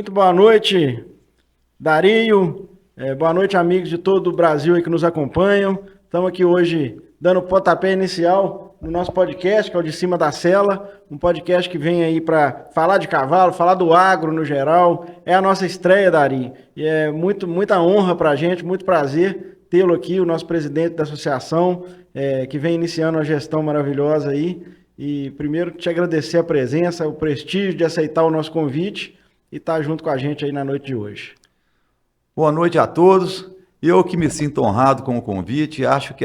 Muito boa noite, Dario. Boa noite, amigos de todo o Brasil aí que nos acompanham. Estamos aqui hoje dando o pontapé inicial no nosso podcast, que é o De Cima da Sela, um podcast que vem aí para falar de cavalo, falar do agro no geral. É a nossa estreia, Dario. E é muita honra para a gente, muito prazer tê-lo aqui, o nosso presidente da associação, que vem iniciando uma gestão maravilhosa aí. E primeiro te agradecer a presença, o prestígio de aceitar o nosso convite e estar junto com a gente aí na noite de hoje. Boa noite a todos. Eu que me sinto honrado com o convite, acho que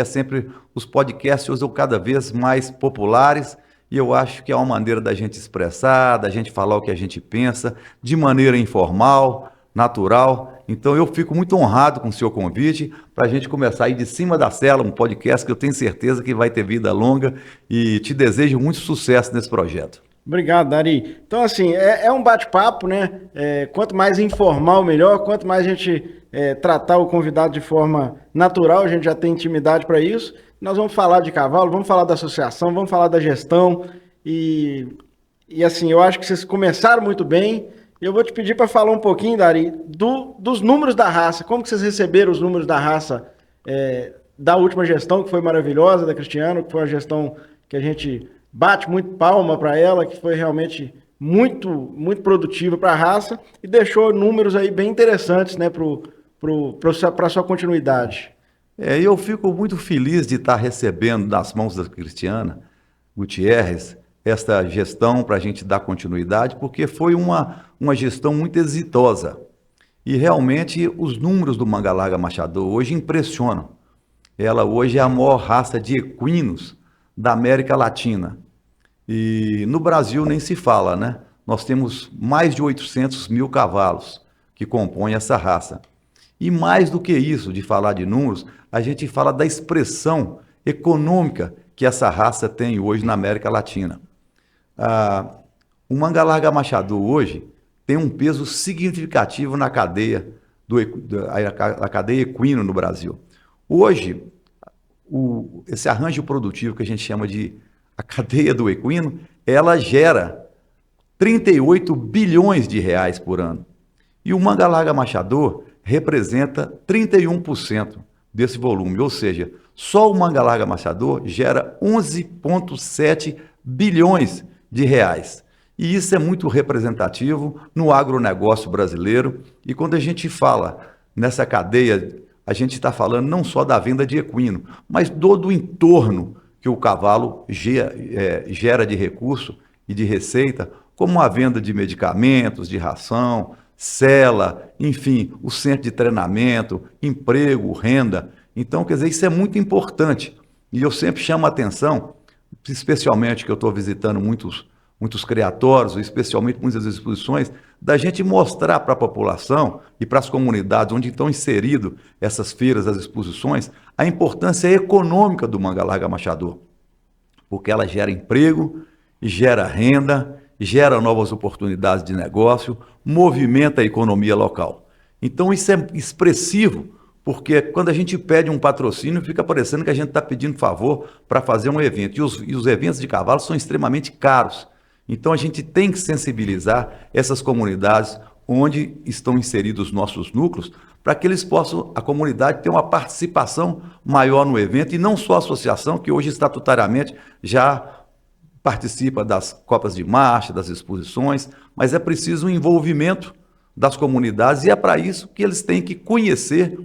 os podcasts são cada vez mais populares e eu acho que é uma maneira da gente expressar, da gente falar o que a gente pensa, de maneira informal, natural. Então eu fico muito honrado com o seu convite para a gente começar aí De Cima da Sela, um podcast que eu tenho certeza que vai ter vida longa e te desejo muito sucesso nesse projeto. Obrigado, Dari. Então, assim, é um bate-papo, né? Quanto mais informal, melhor. Quanto mais a gente tratar o convidado de forma natural, a gente já tem intimidade para isso. Nós vamos falar de cavalo, vamos falar da associação, vamos falar da gestão. E assim, eu acho que vocês começaram muito bem. Eu vou te pedir para falar um pouquinho, Dari, dos números da raça. Como que vocês receberam os números da raça da última gestão, que foi maravilhosa, da Cristiano, que foi uma gestão que a gente bate muito palma para ela, que foi realmente muito produtiva para a raça e deixou números aí bem interessantes, né, para a sua continuidade. Eu fico muito feliz de estar recebendo das mãos da Cristiana Gutierrez esta gestão para a gente dar continuidade, porque foi uma gestão muito exitosa. E realmente os números do Manga Larga Machador hoje impressionam. Ela hoje é a maior raça de equinos da América Latina. E no Brasil nem se fala, né? Nós temos mais de 800 mil cavalos que compõem essa raça. E mais do que isso, de falar de números, a gente fala da expressão econômica que essa raça tem hoje na América Latina. O Manga Larga Machador hoje tem um peso significativo na cadeia, a cadeia equino no Brasil. Hoje, esse arranjo produtivo que a gente chama de a cadeia do equino, ela gera 38 bilhões de reais por ano. E o Manga Larga Machador representa 31% desse volume, ou seja, só o Manga Larga Machador gera 11,7 bilhões de reais. E isso é muito representativo no agronegócio brasileiro. E quando a gente fala nessa cadeia, a gente está falando não só da venda de equino, mas todo o entorno que o cavalo gera de recurso e de receita, como a venda de medicamentos, de ração, sela, enfim, o centro de treinamento, emprego, renda. Então, quer dizer, isso é muito importante. E eu sempre chamo a atenção, especialmente que eu estou visitando muitos criatórios, especialmente muitas exposições, da gente mostrar para a população e para as comunidades onde estão inseridas essas feiras, as exposições, a importância econômica do Manga Larga Machador, porque ela gera emprego, gera renda, gera novas oportunidades de negócio, movimenta a economia local. Então isso é expressivo, porque quando a gente pede um patrocínio, fica parecendo que a gente está pedindo favor para fazer um evento, e os eventos de cavalo são extremamente caros. Então a gente tem que sensibilizar essas comunidades onde estão inseridos os nossos núcleos, para que eles possam, a comunidade, ter uma participação maior no evento, e não só a associação, que hoje estatutariamente já participa das copas de marcha, das exposições, mas é preciso um envolvimento das comunidades, e é para isso que eles têm que conhecer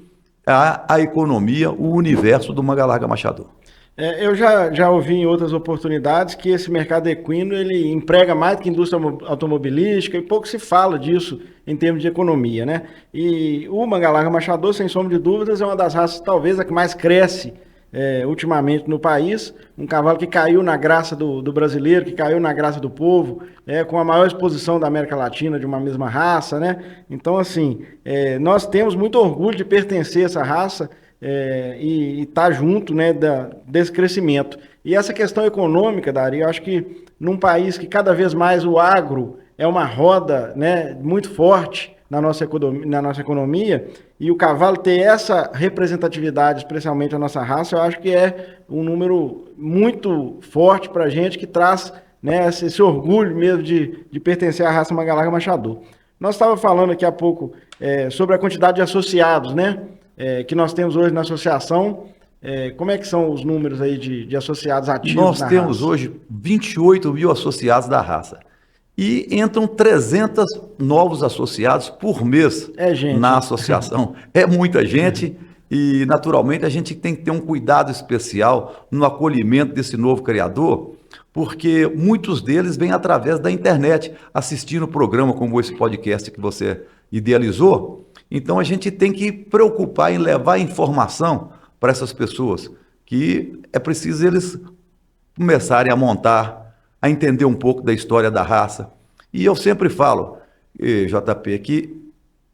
a economia, o universo do Manga Larga Machador. Eu já ouvi em outras oportunidades que esse mercado equino ele emprega mais do que a indústria automobilística e pouco se fala disso em termos de economia, né? E o Manga Larga Machador, sem sombra de dúvidas, é uma das raças talvez a que mais cresce ultimamente no país. Um cavalo que caiu na graça do brasileiro, que caiu na graça do povo, com a maior exposição da América Latina de uma mesma raça, né? Então, assim, nós temos muito orgulho de pertencer a essa raça, e estar junto, né, desse crescimento. E essa questão econômica, Dari, eu acho que num país que cada vez mais o agro é uma roda, né, muito forte na nossa economia, e o cavalo ter essa representatividade, especialmente a nossa raça, eu acho que é um número muito forte para a gente, que traz, né, esse orgulho mesmo de pertencer à raça Manga Larga Machador. Nós estávamos falando aqui há pouco sobre a quantidade de associados, né? Que nós temos hoje na associação. Como é que são os números aí de associados ativos Nós na temos raça? hoje 28 mil associados da raça. E entram 300 novos associados por mês Gente. na associação. É muita gente e, naturalmente, a gente tem que ter um cuidado especial no acolhimento desse novo criador, porque muitos deles vêm através da internet, assistindo o programa como esse podcast que você idealizou. Então, a gente tem que preocupar em levar informação para essas pessoas, que é preciso eles começarem a montar, a entender um pouco da história da raça. E eu sempre falo, JP, que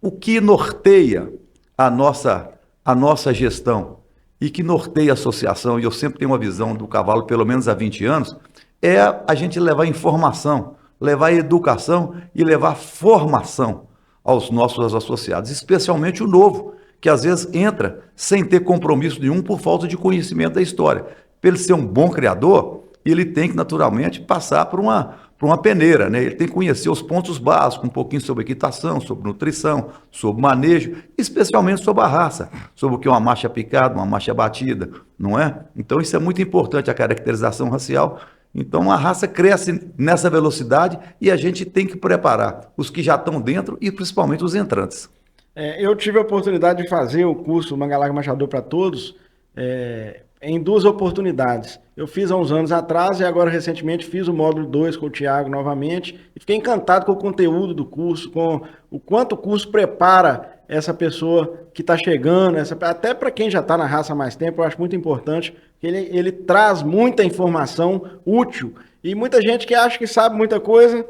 o que norteia a nossa gestão e que norteia a associação, e eu sempre tenho uma visão do cavalo, pelo menos há 20 anos, é a gente levar informação, levar educação e levar formação aos nossos associados, especialmente o novo, que às vezes entra sem ter compromisso nenhum por falta de conhecimento da história. Para ele ser um bom criador, ele tem que naturalmente passar por uma peneira, né? Ele tem que conhecer os pontos básicos, um pouquinho sobre equitação, sobre nutrição, sobre manejo, especialmente sobre a raça, sobre o que é uma marcha picada, uma marcha batida, não é? Então isso é muito importante, a caracterização racial. Então a raça cresce nessa velocidade e a gente tem que preparar os que já estão dentro e principalmente os entrantes. Eu tive a oportunidade de fazer o curso Mangalarga Machador para Todos em 2 oportunidades. Eu fiz há uns anos atrás e agora recentemente fiz o módulo 2 com o Thiago novamente e fiquei encantado com o conteúdo do curso, com o quanto o curso prepara essa pessoa que está chegando, até para quem já está na raça há mais tempo, eu acho muito importante, que ele traz muita informação útil e muita gente que acha que sabe muita coisa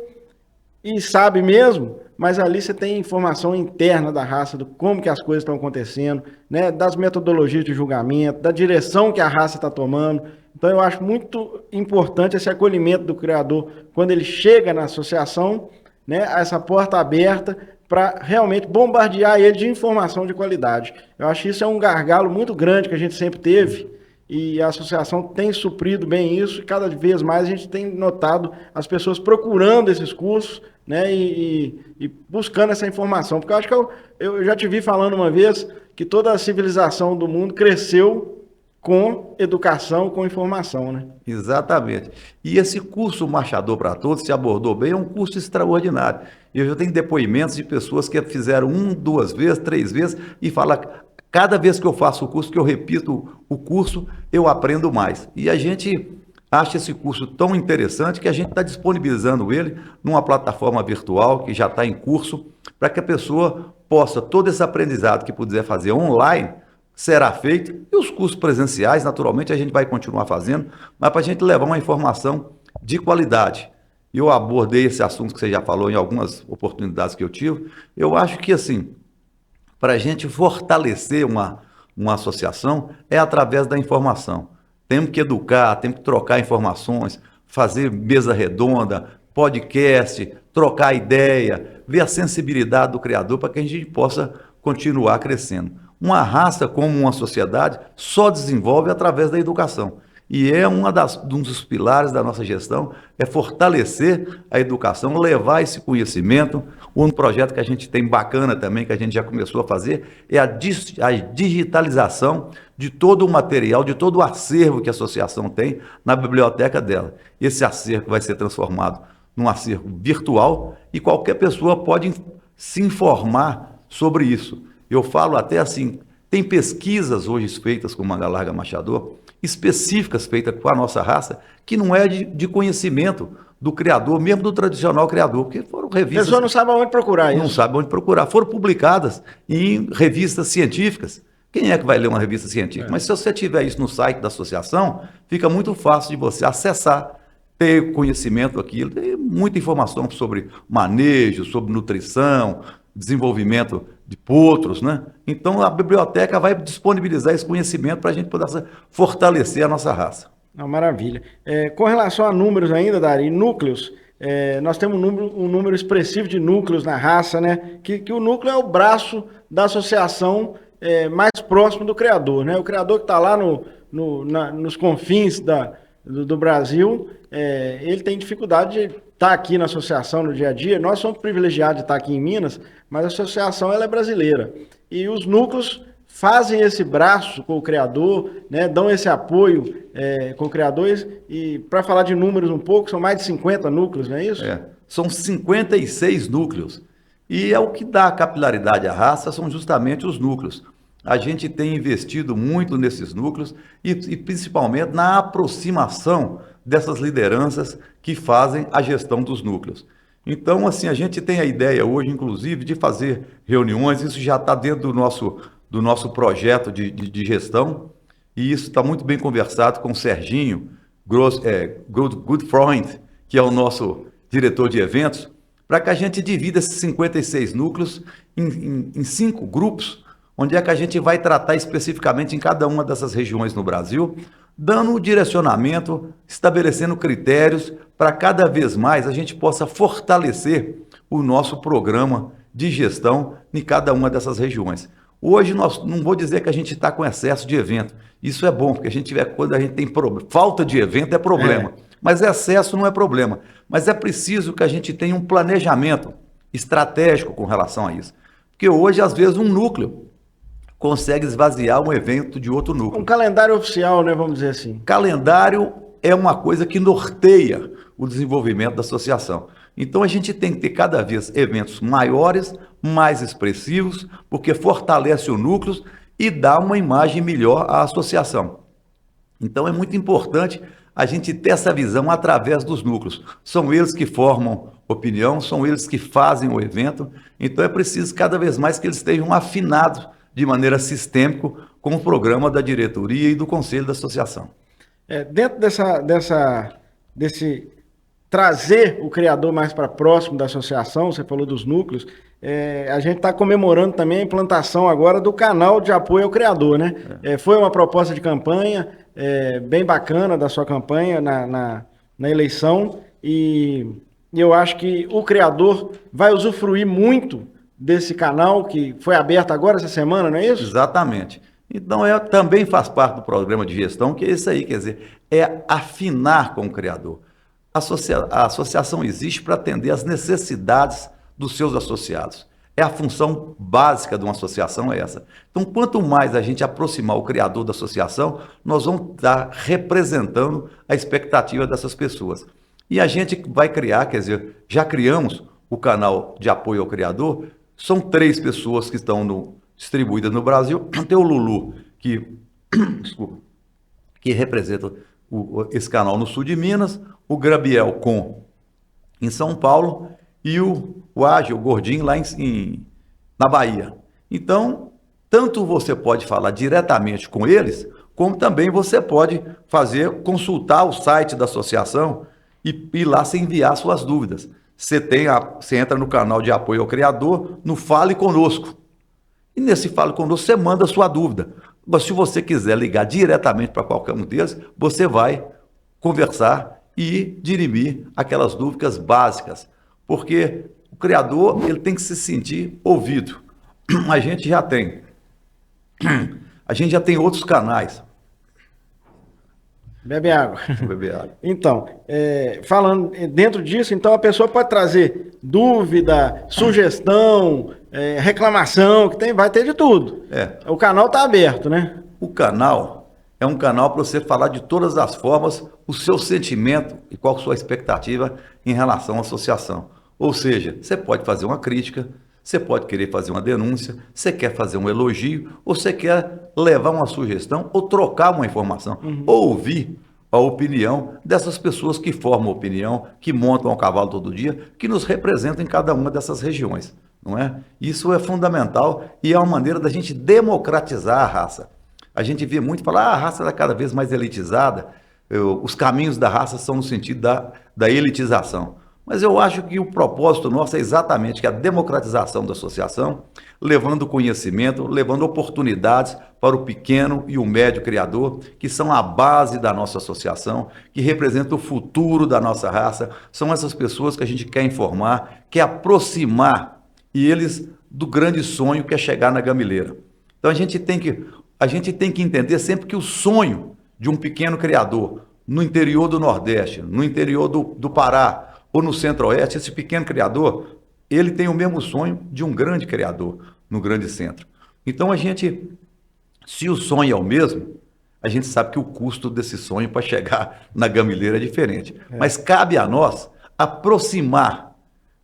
e sabe mesmo, mas ali você tem informação interna da raça, do como que as coisas estão acontecendo, né, das metodologias de julgamento, da direção que a raça está tomando. Então eu acho muito importante esse acolhimento do criador quando ele chega na associação, né, essa porta aberta para realmente bombardear ele de informação de qualidade. Eu acho que isso é um gargalo muito grande que a gente sempre teve e a associação tem suprido bem isso e cada vez mais a gente tem notado as pessoas procurando esses cursos, né, e buscando essa informação, porque eu acho que eu já te vi falando uma vez que toda a civilização do mundo cresceu com educação, com informação, né? Exatamente. E esse curso Machador para Todos, se abordou bem, é um curso extraordinário. Eu já tenho depoimentos de pessoas que fizeram 1, 2 vezes, 3 vezes e falam, cada vez que eu faço o curso, que eu repito o curso, eu aprendo mais. E a gente acha esse curso tão interessante que a gente está disponibilizando ele numa plataforma virtual que já está em curso, para que a pessoa possa, todo esse aprendizado que puder fazer online, será feito, e os cursos presenciais, naturalmente, a gente vai continuar fazendo, mas para a gente levar uma informação de qualidade. Eu abordei esse assunto que você já falou em algumas oportunidades que eu tive. Eu acho que, assim, para a gente fortalecer uma associação é através da informação. Temos que educar, temos que trocar informações, fazer mesa redonda, podcast, trocar ideia, ver a sensibilidade do criador para que a gente possa continuar crescendo. Uma raça, como uma sociedade, só desenvolve através da educação. E é um dos pilares da nossa gestão, é fortalecer a educação, levar esse conhecimento. Um projeto que a gente tem bacana também, que a gente já começou a fazer, é a digitalização de todo o material, de todo o acervo que a associação tem na biblioteca dela. Esse acervo vai ser transformado num acervo virtual e qualquer pessoa pode se informar sobre isso. Eu falo até assim, tem pesquisas hoje feitas com Mangalarga Machador, específicas feitas com a nossa raça, que não é de conhecimento do criador, mesmo do tradicional criador, porque foram revistas... A pessoa não sabe onde procurar isso. Não sabe onde procurar. Foram publicadas em revistas científicas. Quem é que vai ler uma revista científica? Mas se você tiver isso no site da associação, fica muito fácil de você acessar, ter conhecimento daquilo, ter muita informação sobre manejo, sobre nutrição, desenvolvimento de potros, né? Então a biblioteca vai disponibilizar esse conhecimento para a gente poder fortalecer a nossa raça. Maravilha. Com relação a números ainda, Dari, núcleos, nós temos um número expressivo de núcleos na raça, né? Que o núcleo é o braço da associação mais próximo do criador, né? O criador que está lá nos confins do Brasil, ele tem dificuldade de estar aqui na associação no dia a dia. Nós somos privilegiados de estar aqui em Minas, mas a associação ela é brasileira. E os núcleos fazem esse braço com o criador, né, dão esse apoio com o criador. E para falar de números um pouco, são mais de 50 núcleos, não é isso? São 56 núcleos. E é o que dá capilaridade à raça, são justamente os núcleos. A gente tem investido muito nesses núcleos e principalmente na aproximação dessas lideranças que fazem a gestão dos núcleos. Então, assim, a gente tem a ideia hoje, inclusive, de fazer reuniões, isso já está dentro do nosso projeto de gestão, e isso está muito bem conversado com o Serginho Goodfreund, que é o nosso diretor de eventos, para que a gente divida esses 56 núcleos em 5 grupos, onde é que a gente vai tratar especificamente em cada uma dessas regiões no Brasil, dando um direcionamento, estabelecendo critérios para cada vez mais a gente possa fortalecer o nosso programa de gestão em cada uma dessas regiões. Hoje, não vou dizer que a gente está com excesso de evento. Isso é bom, porque quando a gente tem falta de evento é problema. Mas excesso não é problema. Mas é preciso que a gente tenha um planejamento estratégico com relação a isso. Porque hoje, às vezes, um núcleo consegue esvaziar um evento de outro núcleo. Um calendário oficial, né, vamos dizer assim. Calendário é uma coisa que norteia o desenvolvimento da associação. Então, a gente tem que ter cada vez eventos maiores, mais expressivos, porque fortalece o núcleo e dá uma imagem melhor à associação. Então, é muito importante a gente ter essa visão através dos núcleos. São eles que formam opinião, são eles que fazem o evento. Então, é preciso cada vez mais que eles estejam afinados de maneira sistêmica com o programa da diretoria e do conselho da associação. Dentro desse trazer o criador mais para próximo da associação, você falou dos núcleos, a gente está comemorando também a implantação agora do canal de apoio ao criador, né? Foi uma proposta de campanha bem bacana da sua campanha na eleição, e eu acho que o criador vai usufruir muito desse canal que foi aberto agora essa semana, não é isso? Exatamente. Então, também faz parte do programa de gestão, que é isso aí, quer dizer, é afinar com o criador. A associação existe para atender às necessidades dos seus associados. É a função básica de uma associação é essa. Então, quanto mais a gente aproximar o criador da associação, nós vamos estar representando a expectativa dessas pessoas. E a gente vai criar, quer dizer, já criamos o canal de apoio ao criador. São 3 pessoas que estão distribuídas no Brasil. Tem o Lulu, que representa esse canal no sul de Minas, o Grabiel em São Paulo e o Ágil, o Gordinho, lá na Bahia. Então, tanto você pode falar diretamente com eles, como também você pode consultar o site da associação e lá você enviar suas dúvidas. Você entra no canal de apoio ao criador, no Fale Conosco. E nesse Fale Conosco você manda a sua dúvida. Mas se você quiser ligar diretamente para qualquer um deles, você vai conversar e dirimir aquelas dúvidas básicas. Porque o criador ele tem que se sentir ouvido. A gente já tem outros canais. Bebe água. Beber água. Então, falando dentro disso, então a pessoa pode trazer dúvida, sugestão, reclamação, vai ter de tudo. O canal está aberto, né? O canal é um canal para você falar de todas as formas o seu sentimento e qual a sua expectativa em relação à associação. Ou seja, você pode fazer uma crítica, você pode querer fazer uma denúncia, você quer fazer um elogio, ou você quer levar uma sugestão ou trocar uma informação, ou ouvir a opinião dessas pessoas que formam opinião, que montam o cavalo todo dia, que nos representam em cada uma dessas regiões, não é? Isso é fundamental e é uma maneira da gente democratizar a raça. A gente vê muito falar, a raça está cada vez mais elitizada, os caminhos da raça são no sentido da elitização. Mas eu acho que o propósito nosso é exatamente a democratização da associação, levando conhecimento, levando oportunidades para o pequeno e o médio criador, que são a base da nossa associação, que representam o futuro da nossa raça. São essas pessoas que a gente quer informar, quer aproximar eles do grande sonho que é chegar na gamileira. Então a gente tem que entender sempre que o sonho de um pequeno criador no interior do Nordeste, no interior do Pará ou no Centro-Oeste, esse pequeno criador, ele tem o mesmo sonho de um grande criador no grande centro. Então, se o sonho é o mesmo, a gente sabe que o custo desse sonho para chegar na gamileira é diferente. Mas cabe a nós aproximar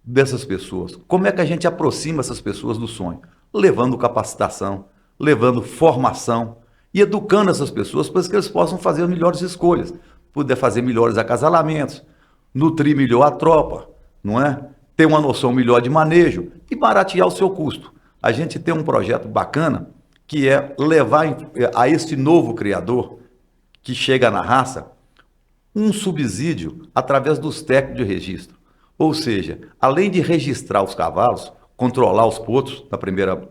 dessas pessoas. Como é que a gente aproxima essas pessoas do sonho? Levando capacitação, levando formação e educando essas pessoas para que eles possam fazer as melhores escolhas, poder fazer melhores acasalamentos, nutrir melhor a tropa, não é? Ter uma noção melhor de manejo e baratear o seu custo. A gente tem um projeto bacana que é levar a esse novo criador que chega na raça um subsídio através dos técnicos de registro. Ou seja, além de registrar os cavalos, controlar os potros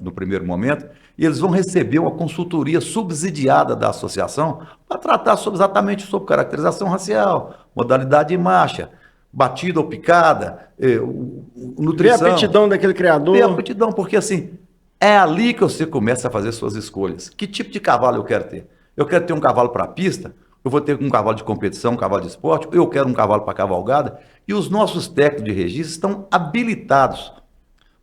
no primeiro momento, eles vão receber uma consultoria subsidiada da associação para tratar exatamente sobre caracterização racial, modalidade de marcha, batida ou picada, nutrição. Ver a aptidão daquele criador. Ver a aptidão, porque assim, é ali que você começa a fazer suas escolhas. Que tipo de cavalo eu quero ter? Eu quero ter um cavalo para pista? Eu vou ter um cavalo de competição, um cavalo de esporte? Eu quero um cavalo para cavalgada? E os nossos técnicos de registro estão habilitados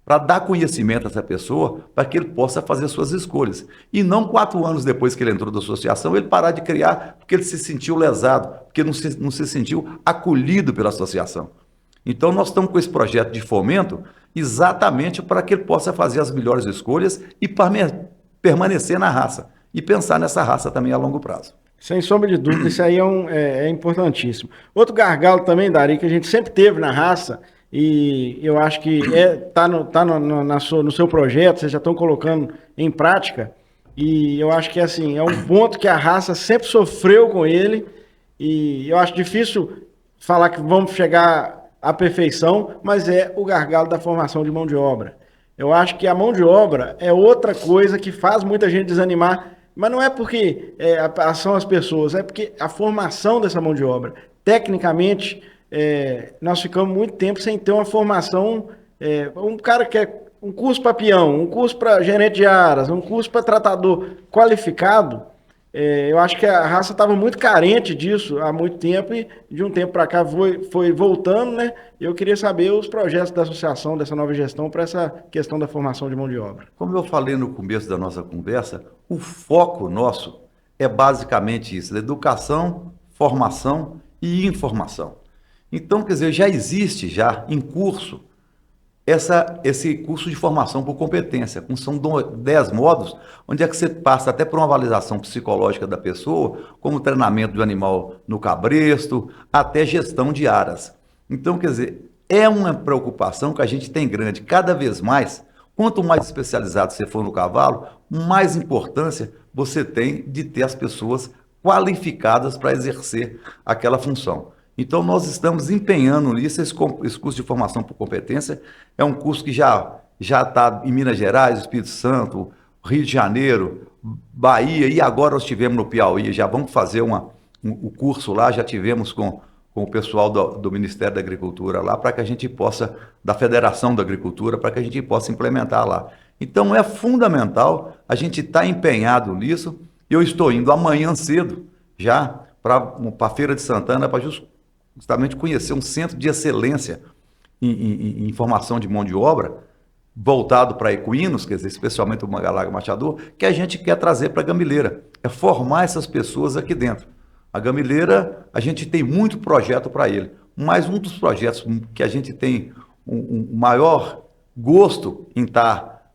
para dar conhecimento a essa pessoa, para que ele possa fazer suas escolhas. E não 4 anos depois que ele entrou da associação, ele parar de criar porque ele se sentiu lesado, porque não se sentiu acolhido pela associação. Então, nós estamos com esse projeto de fomento exatamente para que ele possa fazer as melhores escolhas e permanecer na raça. E pensar nessa raça também a longo prazo. Sem sombra de dúvida, isso aí é importantíssimo. Outro gargalo também, Dari, que a gente sempre teve na raça, e eu acho que tá no seu projeto, vocês já estão colocando em prática, e eu acho que assim, é um ponto que a raça sempre sofreu com ele, e eu acho difícil falar que vamos chegar à perfeição, mas é o gargalo da formação de mão de obra. Eu acho que a mão de obra é outra coisa que faz muita gente desanimar, mas não é porque são as pessoas, é porque a formação dessa mão de obra, tecnicamente, nós ficamos muito tempo sem ter uma formação, um cara que é um curso para peão, um curso para gerente de aras, um curso para tratador qualificado. Eu acho que a raça estava muito carente disso há muito tempo e de um tempo para cá foi voltando, né? Eu queria saber os projetos da associação, dessa nova gestão, para essa questão da formação de mão de obra. Como eu falei no começo da nossa conversa, o foco nosso é basicamente isso, educação, formação e informação. Então, quer dizer, já existe em curso esse curso de formação por competência, são 10 módulos, onde é que você passa até por uma avaliação psicológica da pessoa, como treinamento do animal no cabresto, até gestão de aras. Então, quer dizer, é uma preocupação que a gente tem grande, cada vez mais, quanto mais especializado você for no cavalo, mais importância você tem de ter as pessoas qualificadas para exercer aquela função. Então, nós estamos empenhando nisso. Esse curso de formação por competência é um curso que já está em Minas Gerais, Espírito Santo, Rio de Janeiro, Bahia, e agora nós tivemos no Piauí. Já vamos fazer o curso lá, já tivemos com o pessoal do Ministério da Agricultura lá, para que a gente possa, da Federação da Agricultura, para que a gente possa implementar lá. Então, é fundamental, a gente está empenhado nisso. Eu estou indo amanhã cedo já para a Feira de Santana, para justamente conhecer um centro de excelência em formação de mão de obra, voltado para equinos, quer dizer, especialmente o Mangalaga Machador, que a gente quer trazer para a gamileira, é formar essas pessoas aqui dentro. A gamileira, a gente tem muito projeto para ele, mas um dos projetos que a gente tem um maior gosto em estar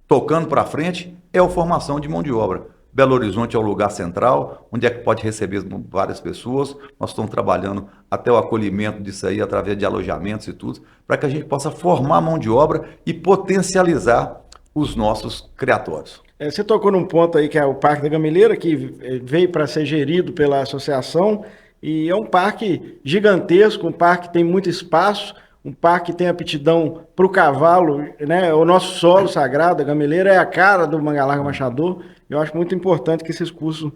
tocando para frente é a formação de mão de obra. Belo Horizonte é o lugar central, onde é que pode receber várias pessoas. Nós estamos trabalhando até o acolhimento disso aí, através de alojamentos e tudo, para que a gente possa formar mão de obra e potencializar os nossos criatórios. Você tocou num ponto aí que é o Parque da Gamileira, que veio para ser gerido pela associação, e é um parque gigantesco, um parque que tem muito espaço, um parque que tem aptidão para o cavalo, né? O nosso solo sagrado, a Gamileira é a cara do Mangalaga Machador. Eu acho muito importante que esses cursos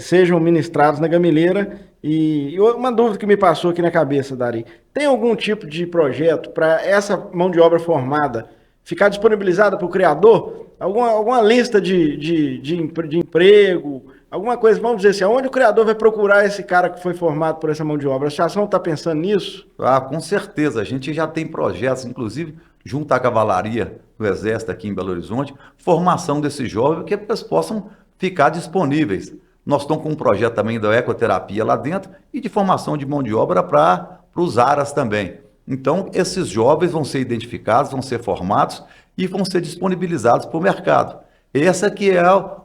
sejam ministrados na Gamileira. E uma dúvida que me passou aqui na cabeça, Dari, tem algum tipo de projeto para essa mão de obra formada ficar disponibilizada para o criador? Alguma lista de emprego, alguma coisa, vamos dizer assim, aonde o criador vai procurar esse cara que foi formado por essa mão de obra? A associação está pensando nisso? Ah, com certeza. A gente já tem projetos, inclusive, junto à Cavalaria do Exército aqui em Belo Horizonte, formação desses jovens, que eles possam ficar disponíveis. Nós estamos com um projeto também da ecoterapia lá dentro e de formação de mão de obra para os aras também. Então, esses jovens vão ser identificados, vão ser formados e vão ser disponibilizados para o mercado. Esse que é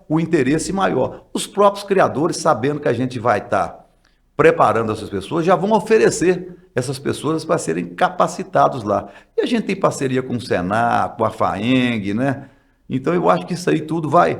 o interesse maior. Os próprios criadores, sabendo que a gente vai estar preparando essas pessoas, já vão oferecer essas pessoas para serem capacitados lá. E a gente tem parceria com o Senar, com a FAENG, né? Então eu acho que isso aí tudo vai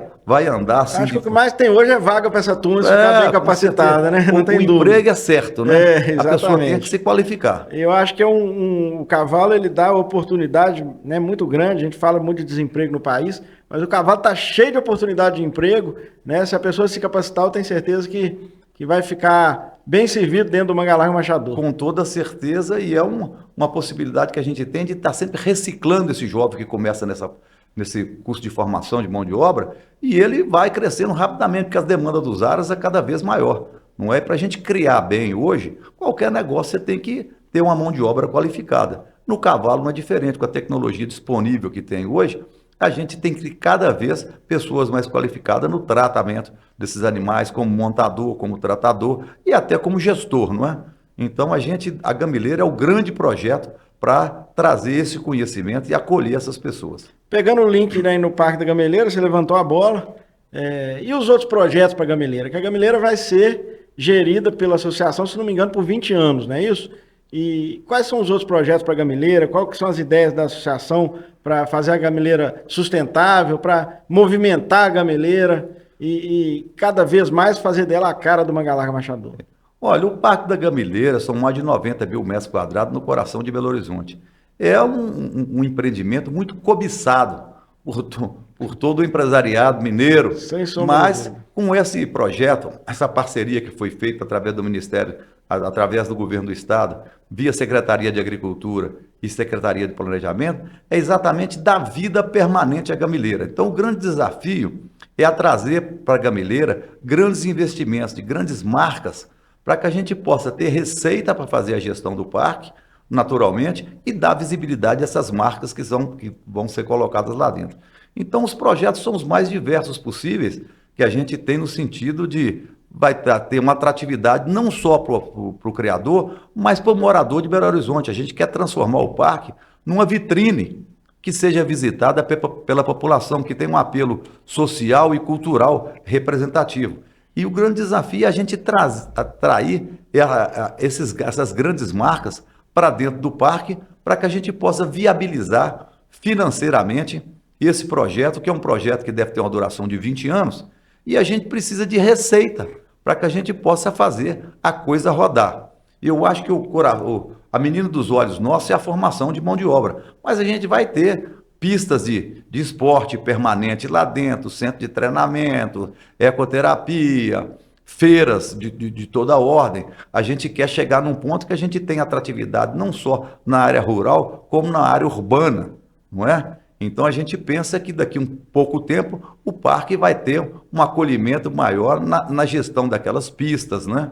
andar assim. Acho que o que mais tem hoje é vaga para essa turma ficar bem capacitada, né? Não tem dúvida. O emprego é certo, né? Exatamente. A pessoa tem que se qualificar. Eu acho que o cavalo ele dá oportunidade, né, muito grande. A gente fala muito de desemprego no país, mas o cavalo está cheio de oportunidade de emprego, né? Se a pessoa se capacitar, eu tenho certeza que vai ficar bem servido dentro do Manga Larga Machador. Com toda certeza, e é uma possibilidade que a gente tem de estar sempre reciclando esse jovem que começa nesse curso de formação de mão de obra, e ele vai crescendo rapidamente, porque a demanda dos aras é cada vez maior. Não é para a gente criar bem hoje, qualquer negócio você tem que ter uma mão de obra qualificada. No cavalo não é diferente, com a tecnologia disponível que tem hoje, a gente tem que cada vez pessoas mais qualificadas no tratamento desses animais, como montador, como tratador e até como gestor, não é? Então a Gamileira é o grande projeto para trazer esse conhecimento e acolher essas pessoas. Pegando o link, né, no Parque da Gameleira, você levantou a bola. E os outros projetos para a Gameleira? Que a Gameleira vai ser gerida pela associação, se não me engano, por 20 anos, não é isso? E quais são os outros projetos para a Gameleira? Quais são as ideias da associação para fazer a Gameleira sustentável, para movimentar a Gameleira e cada vez mais fazer dela a cara do Manga Larga Machador? Olha, o Parque da Gamileira são mais de 90 mil metros quadrados no coração de Belo Horizonte. É um empreendimento muito cobiçado por todo o empresariado mineiro. Sem sombra Mas de dúvida. com esse projeto, essa parceria que foi feita através do Ministério, através do Governo do Estado, via Secretaria de Agricultura e Secretaria de Planejamento, é exatamente dar vida permanente à Gamileira. Então, o grande desafio é trazer para a Gamileira grandes investimentos de grandes marcas para que a gente possa ter receita para fazer a gestão do parque, naturalmente, e dar visibilidade a essas marcas que vão ser colocadas lá dentro. Então, os projetos são os mais diversos possíveis que a gente tem no sentido de ter uma atratividade não só para o criador, mas para o morador de Belo Horizonte. A gente quer transformar o parque numa vitrine que seja visitada pela população, que tem um apelo social e cultural representativo. E o grande desafio é a gente atrair essas grandes marcas para dentro do parque, para que a gente possa viabilizar financeiramente esse projeto, que é um projeto que deve ter uma duração de 20 anos, e a gente precisa de receita para que a gente possa fazer a coisa rodar. Eu acho que a menina dos olhos nossa é a formação de mão de obra, mas a gente vai ter pistas de esporte permanente lá dentro, centro de treinamento, ecoterapia, feiras de toda a ordem. A gente quer chegar num ponto que a gente tem atratividade não só na área rural, como na área urbana, não é? Então a gente pensa que daqui a um pouco tempo o parque vai ter um acolhimento maior na gestão daquelas pistas, né?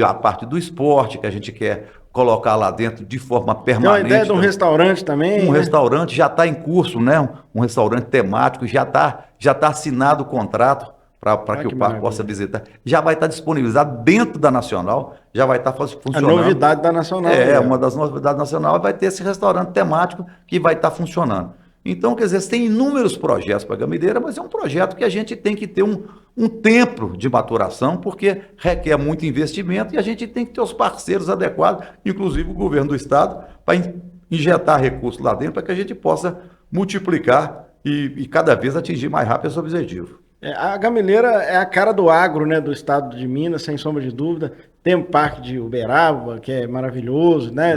A parte do esporte que a gente quer colocar lá dentro de forma permanente. Tem uma ideia de um restaurante também? Um né? restaurante já está em curso, né? Um restaurante temático, já tá assinado o contrato para que o parque possa visitar. Já vai estar disponibilizado dentro da Nacional, já vai estar funcionando. A novidade da Nacional. Uma das novidades nacionais vai ter esse restaurante temático que vai estar funcionando. Então, quer dizer, tem inúmeros projetos para a Gamileira, mas é um projeto que a gente tem que ter um tempo de maturação, porque requer muito investimento e a gente tem que ter os parceiros adequados, inclusive o governo do Estado, para injetar recursos lá dentro, para que a gente possa multiplicar e cada vez atingir mais rápido esse objetivo. A Gamileira é a cara do agro, né, do estado de Minas, sem sombra de dúvida. Tem o Parque de Uberaba, que é maravilhoso, né,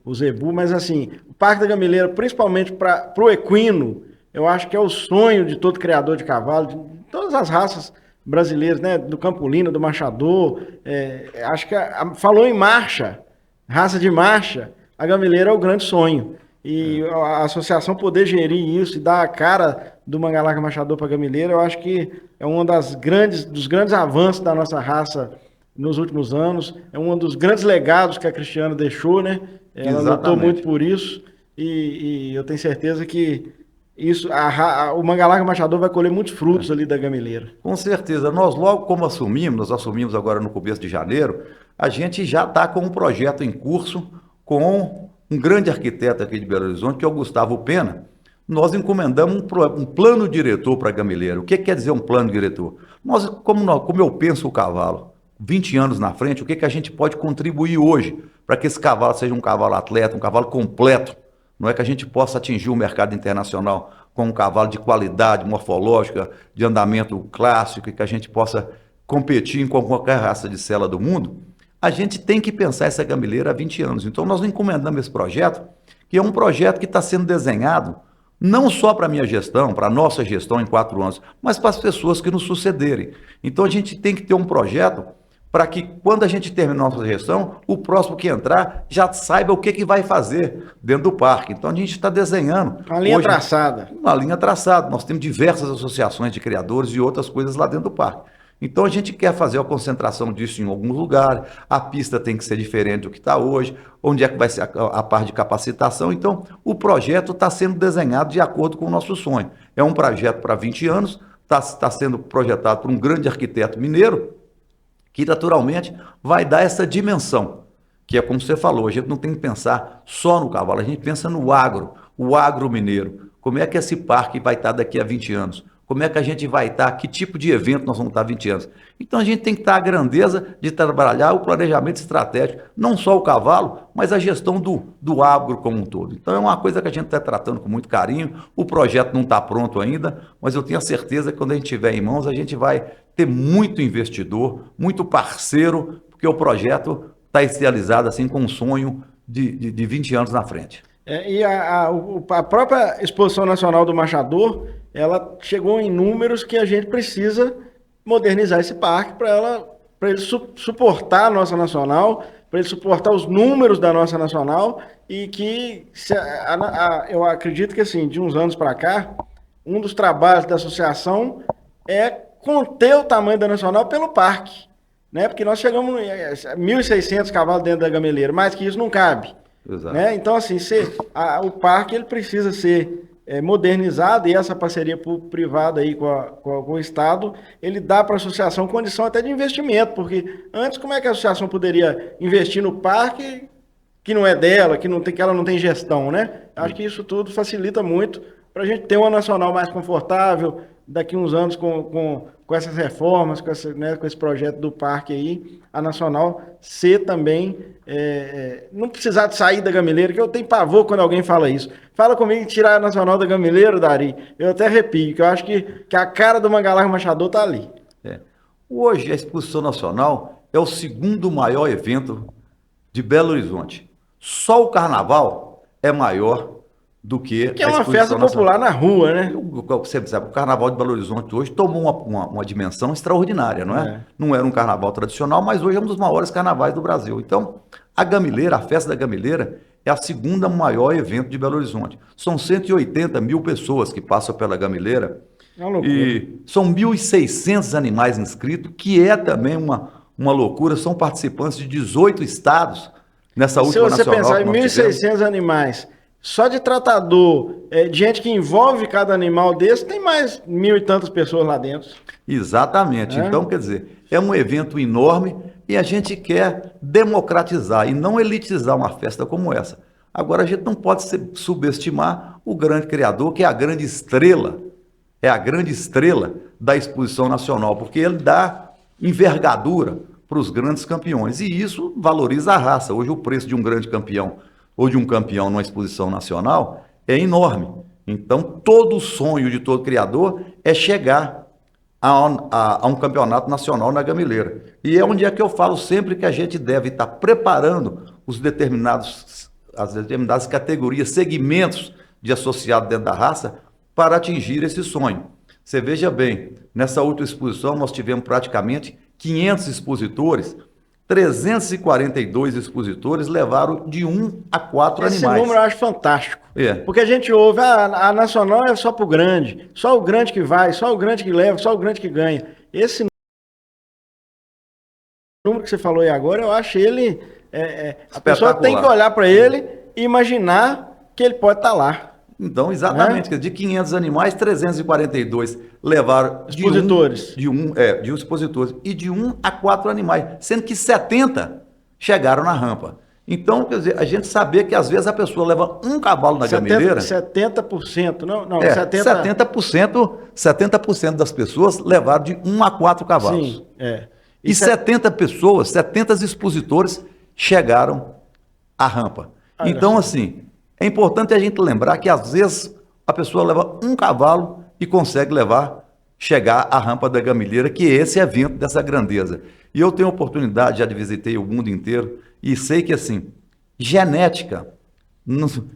o Zebu, mas assim, o Parque da Gamileira, principalmente para o equino, eu acho que é o sonho de todo criador de cavalo, de todas as raças brasileiras, né, do Campolino, do Machador, acho que falou em marcha, raça de marcha, a Gamileira é o grande sonho. e a associação poder gerir isso e dar a cara do Mangalarga Machador para a gamileira, eu acho que é dos grandes avanços da nossa raça nos últimos anos, é um dos grandes legados que a Cristiana deixou, né? Ela lutou muito por isso e eu tenho certeza que isso, o Mangalarga Machador vai colher muitos frutos ali da gamileira. Com certeza. Nós logo como nós assumimos agora no começo de janeiro, a gente já está com um projeto em curso com um grande arquiteto aqui de Belo Horizonte, que é o Gustavo Pena. Nós encomendamos um plano diretor para a gamileira. O que quer dizer um plano diretor? Como eu penso o cavalo, 20 anos na frente, o que a gente pode contribuir hoje para que esse cavalo seja um cavalo atleta, um cavalo completo? Não é que a gente possa atingir o mercado internacional com um cavalo de qualidade morfológica, de andamento clássico, e que a gente possa competir com qualquer raça de sela do mundo. A gente tem que pensar essa gamileira há 20 anos. Então, nós encomendamos esse projeto, que é um projeto que está sendo desenhado não só para a minha gestão, para a nossa gestão em 4 anos, mas para as pessoas que nos sucederem. Então, a gente tem que ter um projeto para que, quando a gente terminar a nossa gestão, o próximo que entrar já saiba o que vai fazer dentro do parque. Então, a gente está desenhando... Uma linha traçada. Uma linha traçada. Nós temos diversas associações de criadores e outras coisas lá dentro do parque. Então, a gente quer fazer a concentração disso em alguns lugares, a pista tem que ser diferente do que está hoje, onde é que vai ser a parte de capacitação. Então, o projeto está sendo desenhado de acordo com o nosso sonho. É um projeto para 20 anos, está sendo projetado por um grande arquiteto mineiro, que naturalmente vai dar essa dimensão, que é como você falou, a gente não tem que pensar só no cavalo, a gente pensa no agro, o agro mineiro. Como é que esse parque vai estar daqui a 20 anos? Como é que a gente vai estar? Que tipo de evento nós vamos estar 20 anos? Então a gente tem que estar a grandeza de trabalhar o planejamento estratégico, não só o cavalo, mas a gestão do agro como um todo. Então é uma coisa que a gente está tratando com muito carinho, o projeto não está pronto ainda, mas eu tenho a certeza que quando a gente tiver em mãos, a gente vai ter muito investidor, muito parceiro, porque o projeto está idealizado assim com um sonho de 20 anos na frente. E a própria Exposição Nacional do Machador, ela chegou em números que a gente precisa modernizar esse parque para ele suportar a nossa nacional, para ele suportar os números da nossa nacional e que eu acredito que assim, de uns anos para cá, um dos trabalhos da associação é conter o tamanho da nacional pelo parque, né? Porque nós chegamos a 1.600 cavalos dentro da gameleira, mais que isso não cabe. Né? Então, assim, o parque ele precisa ser modernizado e essa parceria privada aí com o Estado, ele dá para a associação condição até de investimento, porque antes como é que a associação poderia investir no parque que não é dela, que ela não tem gestão, né? Acho que isso tudo facilita muito para a gente ter uma nacional mais confortável, daqui uns anos com essas reformas, com esse projeto do parque aí, a nacional ser também, não precisar de sair da gameleira, que eu tenho pavor quando alguém fala isso. Fala comigo em tirar a nacional da gameleira, Dari, eu até arrepio, que eu acho que a cara do Mangalarga Machador tá ali. Hoje a Exposição Nacional é o segundo maior evento de Belo Horizonte. Só o Carnaval é maior do que é uma festa popular na rua, né? Você sabe, o Carnaval de Belo Horizonte hoje tomou uma dimensão extraordinária, não é? Não era um carnaval tradicional, mas hoje é um dos maiores carnavais do Brasil. Então, a gamileira, a festa da gamileira, é a segunda maior evento de Belo Horizonte. São 180 mil pessoas que passam pela gamileira e são 1.600 animais inscritos, que é também uma loucura. São participantes de 18 estados nessa última nacional. Se você pensar em 1.600 animais... Só de tratador, de gente que envolve cada animal desse, tem mais 1.000 e tantas pessoas lá dentro. Exatamente. Então, quer dizer, é um evento enorme e a gente quer democratizar e não elitizar uma festa como essa. Agora, a gente não pode subestimar o grande criador, que é a grande estrela da Exposição Nacional, porque ele dá envergadura para os grandes campeões e isso valoriza a raça. Hoje, o preço de um grande campeão ou de um campeão numa exposição nacional é enorme. Então, todo o sonho de todo criador é chegar a um campeonato nacional na gamileira. E é onde é que eu falo sempre que a gente deve estar preparando as determinadas categorias, segmentos de associado dentro da raça para atingir esse sonho. Você veja bem, nessa última exposição nós tivemos praticamente 500 expositores, 342 expositores levaram de 1 a 4 Esse animais. número eu acho fantástico. É. Porque a gente ouve, a nacional é só pro grande, só o grande que vai, só o grande que leva, só o grande que ganha. Esse número que você falou aí agora, eu acho ele. A pessoa tem que olhar para ele e imaginar que ele pode estar lá. Então, exatamente, de 500 animais, 342 levaram expositores. De expositores e de 1 a 4 animais, sendo que 70 chegaram na rampa. Então, quer dizer, a gente saber que às vezes a pessoa leva um cavalo na gameleira... 70%, não, 70% das pessoas levaram de 1 a 4 cavalos. Sim, E 70 pessoas, 70 expositores chegaram à rampa. Então, assim, é importante a gente lembrar que às vezes a pessoa leva um cavalo e consegue chegar à rampa da gameleira, que é esse evento dessa grandeza. E eu tenho oportunidade, já visitei o mundo inteiro, e sei que, assim, genética,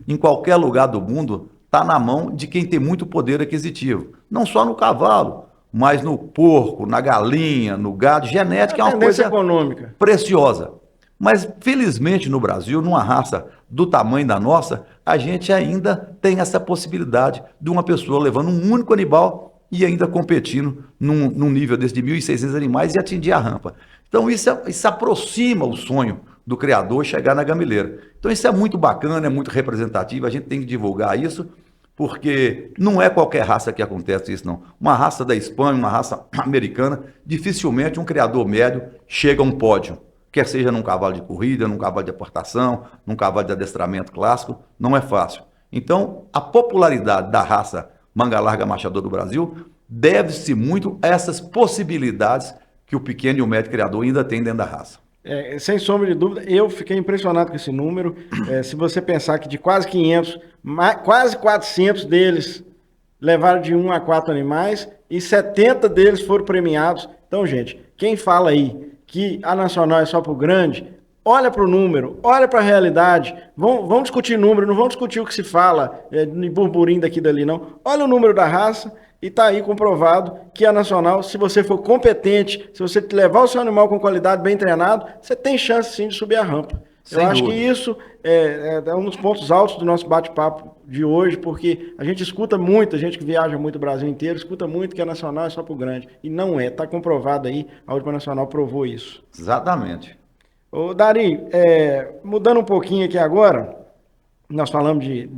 em qualquer lugar do mundo, está na mão de quem tem muito poder aquisitivo. Não só no cavalo, mas no porco, na galinha, no gado. Genética é uma coisa econômica preciosa. Mas, felizmente, no Brasil, numa raça do tamanho da nossa, a gente ainda tem essa possibilidade de uma pessoa levando um único animal e ainda competindo num nível desse de 1.600 animais e atingir a rampa. Então, isso aproxima o sonho do criador chegar na gameleira. Então, isso é muito bacana, é muito representativo, a gente tem que divulgar isso, porque não é qualquer raça que acontece isso, não. Uma raça da Espanha, uma raça americana, dificilmente um criador médio chega a um pódio. Quer seja num cavalo de corrida, num cavalo de aportação, num cavalo de adestramento clássico, não é fácil. Então, a popularidade da raça manga larga machador do Brasil deve-se muito a essas possibilidades que o pequeno e o médio criador ainda tem dentro da raça. Sem sombra de dúvida, eu fiquei impressionado com esse número. Se você pensar que de quase 500, quase 400 deles levaram de 1 a 4 animais e 70 deles foram premiados. Então, gente, quem fala aí que a nacional é só para o grande, olha para o número, olha para a realidade, vão discutir número, não vão discutir o que se fala, de burburinho daqui e dali, não. Olha o número da raça e está aí comprovado que a nacional, se você for competente, se você levar o seu animal com qualidade, bem treinado, você tem chance sim de subir a rampa. Eu acho que isso é um dos pontos altos do nosso bate-papo de hoje, porque a gente escuta muito, a gente que viaja muito o Brasil inteiro, escuta muito que a nacional é só para o grande. E não é, está comprovado aí, a última nacional provou isso. Exatamente. Ô, Dari, mudando um pouquinho aqui agora, nós falamos de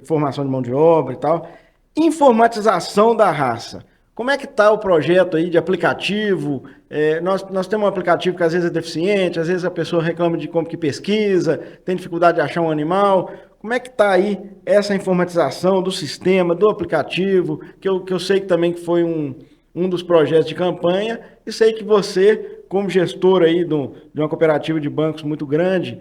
formação de mão de obra e tal, informatização da raça. Como é que está o projeto aí de aplicativo? Nós temos um aplicativo que às vezes é deficiente, às vezes a pessoa reclama de como que pesquisa, tem dificuldade de achar um animal. Como é que está aí essa informatização do sistema, do aplicativo, que eu sei que também foi um dos projetos de campanha, e sei que você, como gestor aí de uma cooperativa de bancos muito grande,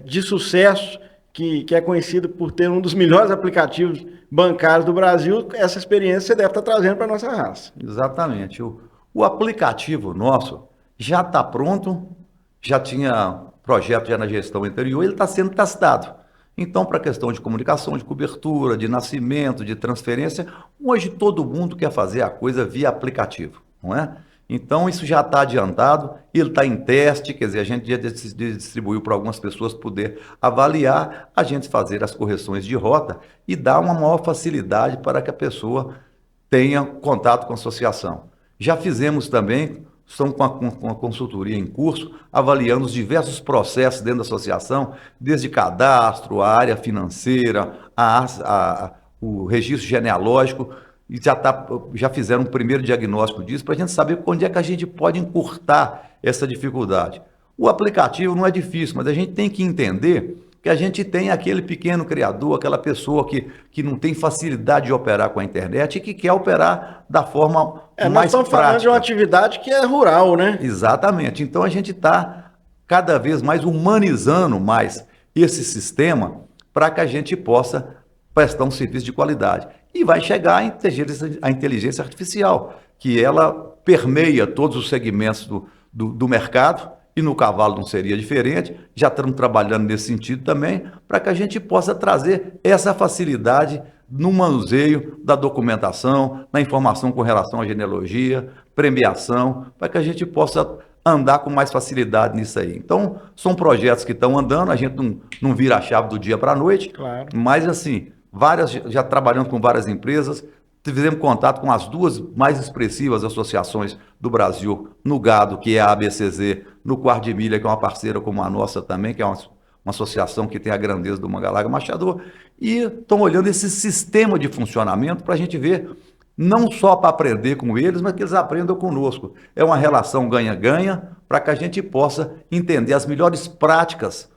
de sucesso, que é conhecido por ter um dos melhores aplicativos bancários do Brasil, essa experiência você deve estar trazendo para a nossa raça. Exatamente. O aplicativo nosso já está pronto, já tinha projeto já na gestão anterior, ele está sendo testado. Então, para a questão de comunicação, de cobertura, de nascimento, de transferência, hoje todo mundo quer fazer a coisa via aplicativo, não é? Então, isso já está adiantado, ele está em teste, quer dizer, a gente já distribuiu para algumas pessoas poder avaliar, a gente fazer as correções de rota e dar uma maior facilidade para que a pessoa tenha contato com a associação. Já fizemos também, estamos com a consultoria em curso, avaliando os diversos processos dentro da associação, desde cadastro, a área financeira, o registro genealógico, e já fizeram um primeiro diagnóstico disso, para a gente saber onde é que a gente pode encurtar essa dificuldade. O aplicativo não é difícil, mas a gente tem que entender que a gente tem aquele pequeno criador, aquela pessoa que não tem facilidade de operar com a internet e que quer operar da forma mais prática. Nós estamos falando de uma atividade que é rural, né? Exatamente. Então a gente está cada vez mais humanizando mais esse sistema para que a gente possa prestar um serviço de qualidade. E vai chegar a inteligência artificial, que ela permeia todos os segmentos do mercado, e no cavalo não seria diferente. Já estamos trabalhando nesse sentido também, para que a gente possa trazer essa facilidade no manuseio da documentação, na informação com relação à genealogia, premiação, para que a gente possa andar com mais facilidade nisso aí. Então, são projetos que estão andando, a gente não vira a chave do dia para a noite, Claro. mas assim, já trabalhando com várias empresas, fizemos contato com as duas mais expressivas associações do Brasil no gado, que é a ABCZ, no Quarto de Milha, que é uma parceira como a nossa também, que é uma associação que tem a grandeza do Mangalaga Machador, e estão olhando esse sistema de funcionamento para a gente ver, não só para aprender com eles, mas que eles aprendam conosco. É uma relação ganha-ganha para que a gente possa entender as melhores práticas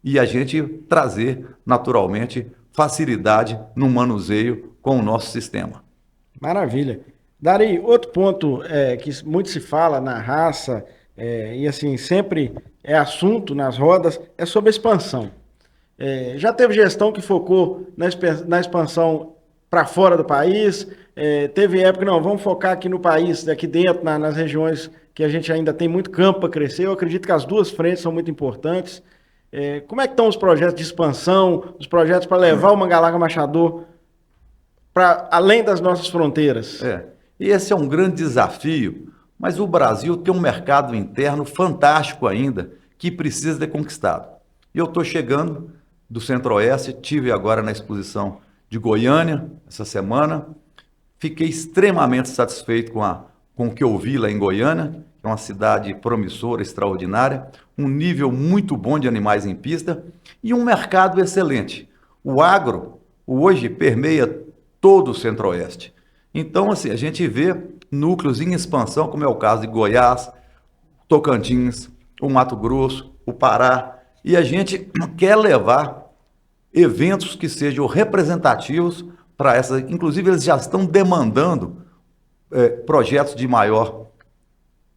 e a gente trazer, naturalmente, facilidade no manuseio com o nosso sistema. Maravilha. Dari, outro ponto que muito se fala na raça, e assim, sempre é assunto nas rodas, é sobre a expansão. Já teve gestão que focou na expansão para fora do país, teve época, não, vamos focar aqui no país, aqui dentro, nas regiões que a gente ainda tem muito campo para crescer. Eu acredito que as duas frentes são muito importantes. Como é que estão os projetos de expansão, os projetos para levar o Mangalaga Machador para além das nossas fronteiras? E esse é um grande desafio, mas o Brasil tem um mercado interno fantástico ainda, que precisa ser conquistado. E eu estou chegando do Centro-Oeste, tive agora na exposição de Goiânia, essa semana, fiquei extremamente satisfeito com o que eu vi lá em Goiânia, que é uma cidade promissora, extraordinária, um nível muito bom de animais em pista e um mercado excelente. O agro hoje permeia todo o Centro-Oeste. Então, assim, a gente vê núcleos em expansão, como é o caso de Goiás, Tocantins, o Mato Grosso, o Pará, e a gente quer levar eventos que sejam representativos para essas, inclusive eles já estão demandando projetos de maior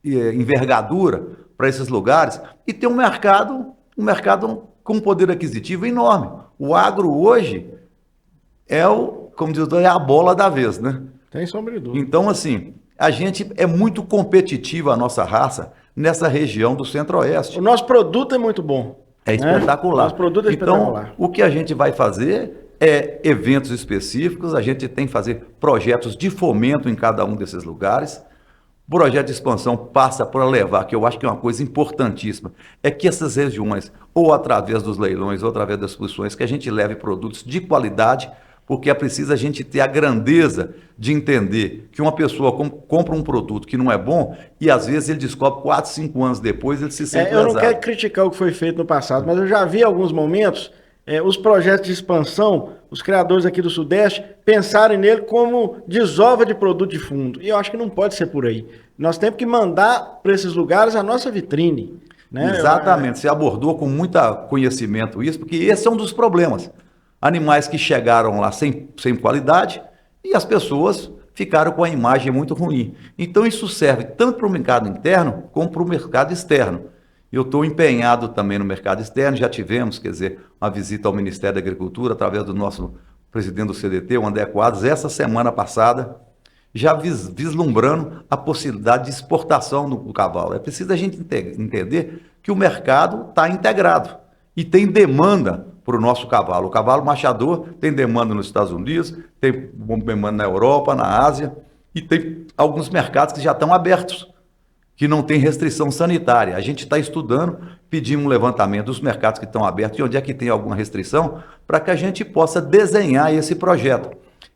envergadura para esses lugares, e tem um mercado com poder aquisitivo enorme. O agro hoje como diz, é a bola da vez, né? Tem sombra de dúvida. Então, assim, a gente é muito competitiva, a nossa raça, nessa região do Centro-Oeste. O nosso produto é muito bom. É espetacular. O nosso produto é espetacular. Então, o que a gente vai fazer é eventos específicos, a gente tem que fazer projetos de fomento em cada um desses lugares. O projeto de expansão passa por levar, que eu acho que é uma coisa importantíssima, é que essas regiões, ou através dos leilões, ou através das exposições, que a gente leve produtos de qualidade, porque é preciso a gente ter a grandeza de entender que uma pessoa compra um produto que não é bom e às vezes ele descobre 4, 5 anos depois, ele se sente Eu não lesado. quero criticar o que foi feito no passado, mas eu já vi em alguns momentos os projetos de expansão, os criadores aqui do Sudeste, pensarem nele como desova de produto de fundo. E eu acho que não pode ser por aí. Nós temos que mandar para esses lugares a nossa vitrine. Né? Exatamente, você abordou com muito conhecimento isso, porque esse é um dos problemas. Animais que chegaram lá sem qualidade e as pessoas ficaram com a imagem muito ruim. Então isso serve tanto para o mercado interno como para o mercado externo. Eu estou empenhado também no mercado externo, já tivemos, quer dizer, uma visita ao Ministério da Agricultura através do nosso presidente do CDT, o André Quadros, essa semana passada, já vislumbrando a possibilidade de exportação do cavalo. É preciso a gente entender que o mercado está integrado e tem demanda para o nosso cavalo. O cavalo machador tem demanda nos Estados Unidos, tem demanda na Europa, na Ásia, e tem alguns mercados que já estão abertos, que não tem restrição sanitária. A gente está estudando, pedimos um levantamento dos mercados que estão abertos e onde é que tem alguma restrição, para que a gente possa desenhar esse projeto.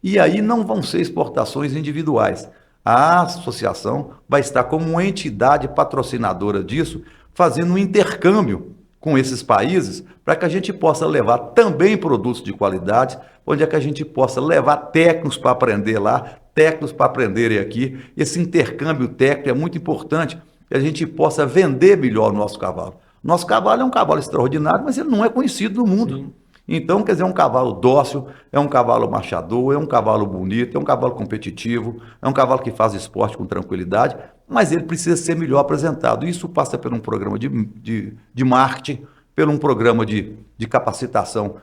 E aí não vão ser exportações individuais. A associação vai estar como uma entidade patrocinadora disso, fazendo um intercâmbio com esses países, para que a gente possa levar também produtos de qualidade, onde é que a gente possa levar técnicos para aprender lá, técnicos para aprenderem aqui. Esse intercâmbio técnico é muito importante, que a gente possa vender melhor o nosso cavalo. Nosso cavalo é um cavalo extraordinário, mas ele não é conhecido no mundo. Sim. Então, quer dizer, é um cavalo dócil, é um cavalo machador, é um cavalo bonito, é um cavalo competitivo, é um cavalo que faz esporte com tranquilidade, mas ele precisa ser melhor apresentado. Isso passa por um programa de marketing, por um programa de capacitação,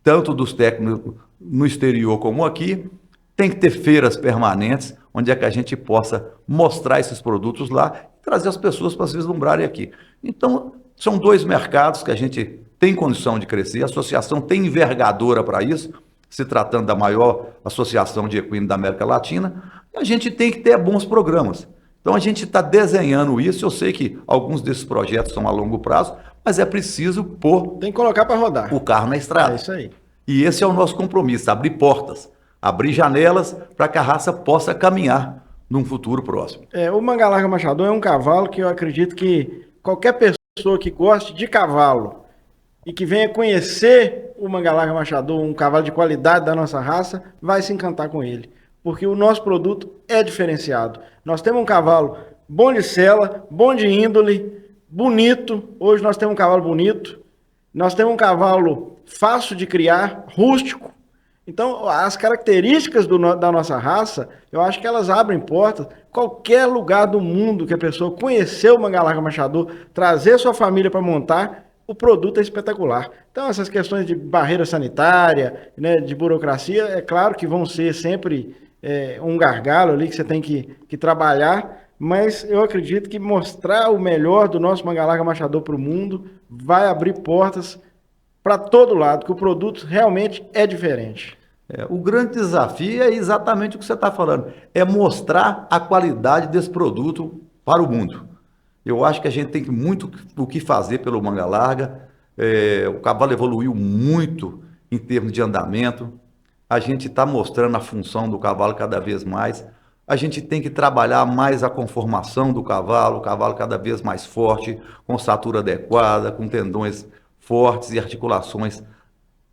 tanto dos técnicos no exterior como aqui. Tem que ter feiras permanentes, onde é que a gente possa mostrar esses produtos lá e trazer as pessoas para se vislumbrarem aqui. Então, são dois mercados que a gente tem condição de crescer, a associação tem envergadura para isso, se tratando da maior associação de equinos da América Latina, e a gente tem que ter bons programas. Então a gente está desenhando isso. Eu sei que alguns desses projetos são a longo prazo, mas é preciso pôr Tem que colocar para rodar. o carro na estrada. É isso aí. E esse é o nosso compromisso, abrir portas, abrir janelas para que a raça possa caminhar num futuro próximo. O Manga Larga Machador é um cavalo que eu acredito que qualquer pessoa que goste de cavalo e que venha conhecer o Manga Larga Machador, um cavalo de qualidade da nossa raça, vai se encantar com ele. Porque o nosso produto é diferenciado. Nós temos um cavalo bom de sela, bom de índole, bonito. Hoje nós temos um cavalo bonito. Nós temos um cavalo fácil de criar, rústico. Então, as características da nossa raça, eu acho que elas abrem portas. Qualquer lugar do mundo que a pessoa conhecer o Manga Larga Machador, trazer sua família para montar, o produto é espetacular. Então, essas questões de barreira sanitária, né, de burocracia, é claro que vão ser sempre um gargalo ali que você tem que trabalhar, mas eu acredito que mostrar o melhor do nosso Manga Larga Machador para o mundo vai abrir portas para todo lado, que o produto realmente é diferente. O grande desafio é exatamente o que você está falando, é mostrar a qualidade desse produto para o mundo. Eu acho que a gente tem muito o que fazer pelo Manga Larga. O cavalo evoluiu muito em termos de andamento. A gente está mostrando a função do cavalo cada vez mais. A gente tem que trabalhar mais a conformação do cavalo, o cavalo cada vez mais forte, com estatura adequada, com tendões fortes e articulações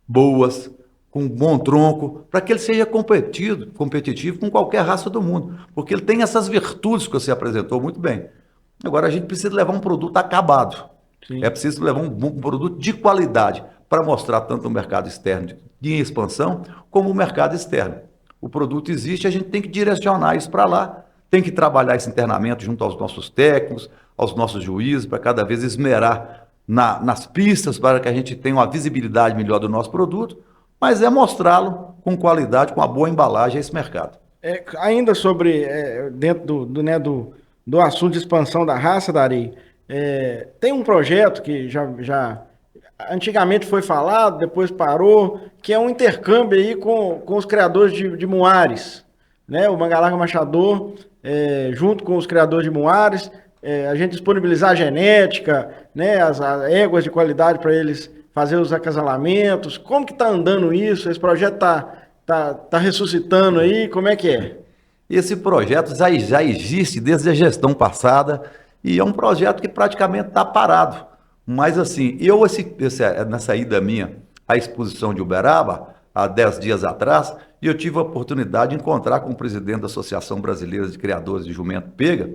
boas, com um bom tronco, para que ele seja competitivo com qualquer raça do mundo, porque ele tem essas virtudes que você apresentou muito bem. Agora a gente precisa levar um produto acabado. Sim. É preciso levar um produto de qualidade para mostrar tanto o mercado externo em expansão como o mercado externo. O produto existe, a gente tem que direcionar isso para lá, tem que trabalhar esse internamento junto aos nossos técnicos, aos nossos juízes, para cada vez esmerar nas pistas para que a gente tenha uma visibilidade melhor do nosso produto, mas é mostrá-lo com qualidade, com uma boa embalagem a esse mercado. Ainda sobre, dentro do assunto de expansão da raça, Dari, tem um projeto que já antigamente foi falado, depois parou, que é um intercâmbio aí com os criadores de muares, né? O Manga Larga Machador, junto com os criadores de muares, a gente disponibilizar a genética, né? As éguas de qualidade para eles fazer os acasalamentos. Como que está andando isso? Esse projeto tá ressuscitando aí? Como é que é? Esse projeto já existe desde a gestão passada e é um projeto que praticamente está parado. Mas assim, nessa ida minha à exposição de Uberaba, há 10 dias atrás, eu tive a oportunidade de encontrar com o presidente da Associação Brasileira de Criadores de Jumento Pega,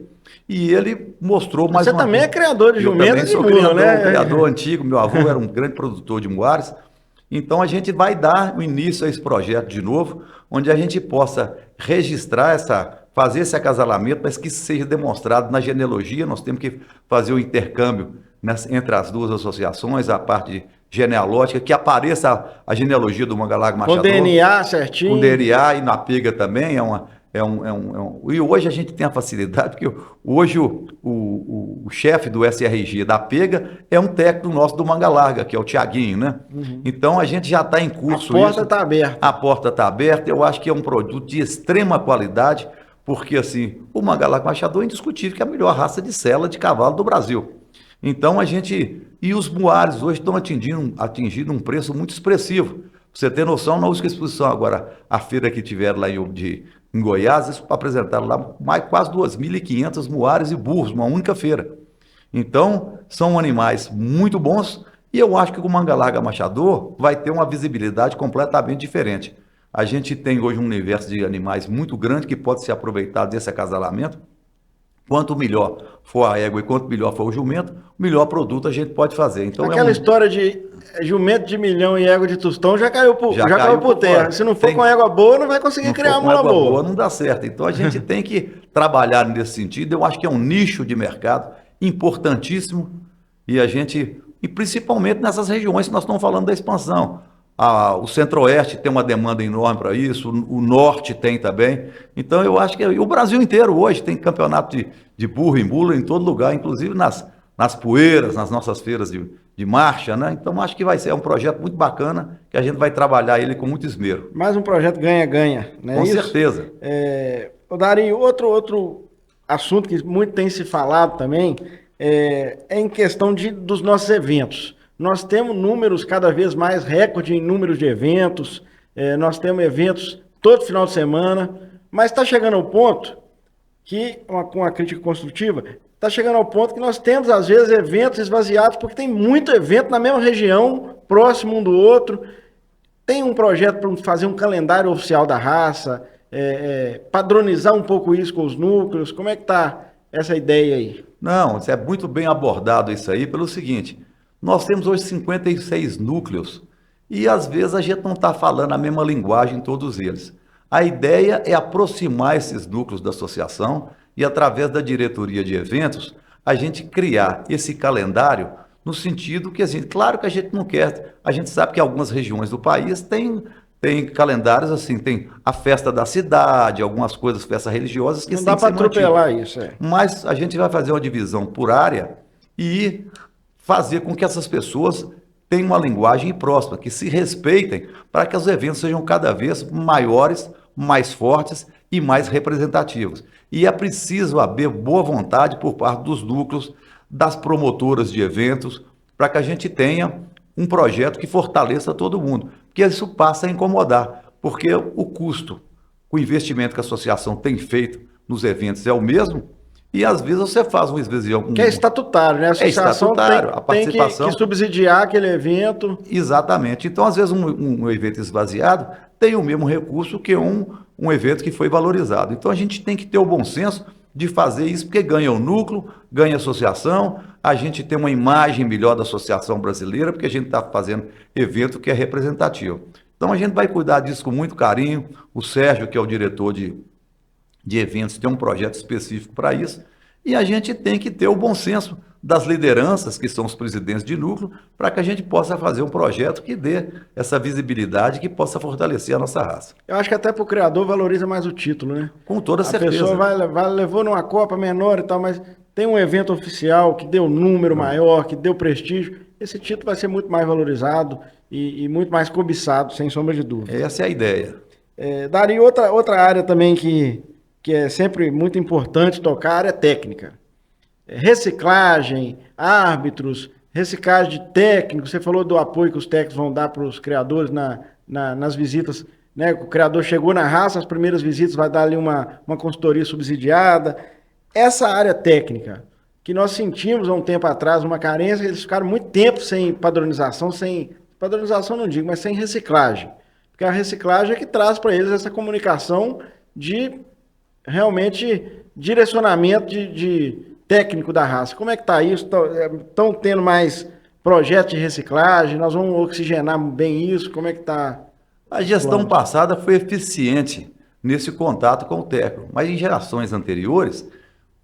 e ele mostrou mais Você também é criador de jumento e mula, né? Criador antigo, meu avô era um grande produtor de muares. Então a gente vai dar o início a esse projeto de novo, onde a gente possa registrar fazer esse acasalamento, mas que seja demonstrado na genealogia. Nós temos que fazer o intercâmbio entre as duas associações, a parte genealógica, que apareça a genealogia do Manga Larga Machador. Com DNA certinho. Com DNA e na pega também. E hoje a gente tem a facilidade, porque hoje o chefe do SRG da pega é um técnico nosso do Manga Larga, que é o Tiaguinho, né? Uhum. Então a gente já está em curso. A porta está aberta. A porta está aberta. Eu acho que é um produto de extrema qualidade, porque assim, o Manga Larga Machador é indiscutível que é a melhor raça de sela de cavalo do Brasil. Então e os muares hoje estão atingindo um preço muito expressivo. Pra você ter noção, na última exposição agora, a feira que tiveram lá em Goiás, eles apresentaram lá quase 2.500 muares e burros, numa única feira. Então, são animais muito bons e eu acho que o Manga Larga Machador vai ter uma visibilidade completamente diferente. A gente tem hoje um universo de animais muito grande que pode ser aproveitado desse acasalamento. Quanto melhor for a égua e quanto melhor for o jumento, melhor produto a gente pode fazer. Então, aquela história de jumento de milhão e égua de tostão já caiu por terra. Fora. Se não for com égua boa, não vai conseguir criar uma mula boa. Boa não dá certo. Então a gente tem que trabalhar nesse sentido. Eu acho que é um nicho de mercado importantíssimo e principalmente nessas regiões que nós estamos falando da expansão. O Centro-Oeste tem uma demanda enorme para isso, o Norte tem também. Então eu acho que o Brasil inteiro hoje tem campeonato de burro e mula em todo lugar, inclusive nas poeiras, nas nossas feiras de marcha, né? Então acho que vai ser um projeto muito bacana, que a gente vai trabalhar ele com muito esmero. Mais um projeto ganha-ganha, né? Com certeza. Darinho, outro assunto que muito tem se falado também é em questão dos nossos eventos. Nós temos números cada vez mais recorde em números de eventos, nós temos eventos todo final de semana, mas está chegando ao ponto que, com a crítica construtiva, está chegando ao ponto que nós temos, às vezes, eventos esvaziados, porque tem muito evento na mesma região, próximo um do outro. Tem um projeto para fazer um calendário oficial da raça, padronizar um pouco isso com os núcleos. Como é que está essa ideia aí? Não, é muito bem abordado isso aí pelo seguinte, nós temos hoje 56 núcleos e às vezes a gente não está falando a mesma linguagem em todos eles. A ideia é aproximar esses núcleos da associação e através da diretoria de eventos, a gente criar esse calendário no sentido que, assim, claro que a gente não quer, a gente sabe que algumas regiões do país tem calendários assim, tem a festa da cidade, algumas coisas, festas religiosas que não dá para atropelar isso. Mas a gente vai fazer uma divisão por área e fazer com que essas pessoas tenham uma linguagem próxima, que se respeitem para que os eventos sejam cada vez maiores, mais fortes e mais representativos. E é preciso haver boa vontade por parte dos núcleos, das promotoras de eventos, para que a gente tenha um projeto que fortaleça todo mundo, porque isso passa a incomodar, porque o custo, o investimento que a associação tem feito nos eventos é o mesmo, e às vezes você faz um esvazião. Que é estatutário, né? A associação a participação tem que subsidiar aquele evento. Exatamente. Então, às vezes, um evento esvaziado tem o mesmo recurso que um evento que foi valorizado. Então, a gente tem que ter o bom senso de fazer isso, porque ganha o núcleo, ganha a associação, a gente tem uma imagem melhor da associação brasileira, porque a gente está fazendo evento que é representativo. Então, a gente vai cuidar disso com muito carinho. O Sérgio, que é o diretor de eventos, tem um projeto específico para isso, e a gente tem que ter o bom senso das lideranças, que são os presidentes de núcleo, para que a gente possa fazer um projeto que dê essa visibilidade, que possa fortalecer a nossa raça. Eu acho que até para o criador valoriza mais o título, né? Com toda certeza. A pessoa levou numa Copa menor e tal, mas tem um evento oficial que deu número maior, que deu prestígio, esse título vai ser muito mais valorizado e muito mais cobiçado, sem sombra de dúvida. Essa é a ideia. Daria outra área também que é sempre muito importante tocar, a área técnica. Reciclagem, árbitros, reciclagem de técnicos. Você falou do apoio que os técnicos vão dar para os criadores nas visitas, né? O criador chegou na raça, as primeiras visitas vai dar ali uma consultoria subsidiada. Essa área técnica, que nós sentimos há um tempo atrás uma carência, eles ficaram muito tempo sem padronização não digo, mas sem reciclagem. Porque a reciclagem é que traz para eles essa comunicação de realmente direcionamento de técnico da raça. Como é que está isso? Estão tendo mais projetos de reciclagem? Nós vamos oxigenar bem isso? Como é que está? A gestão passada foi eficiente nesse contato com o técnico, mas em gerações anteriores,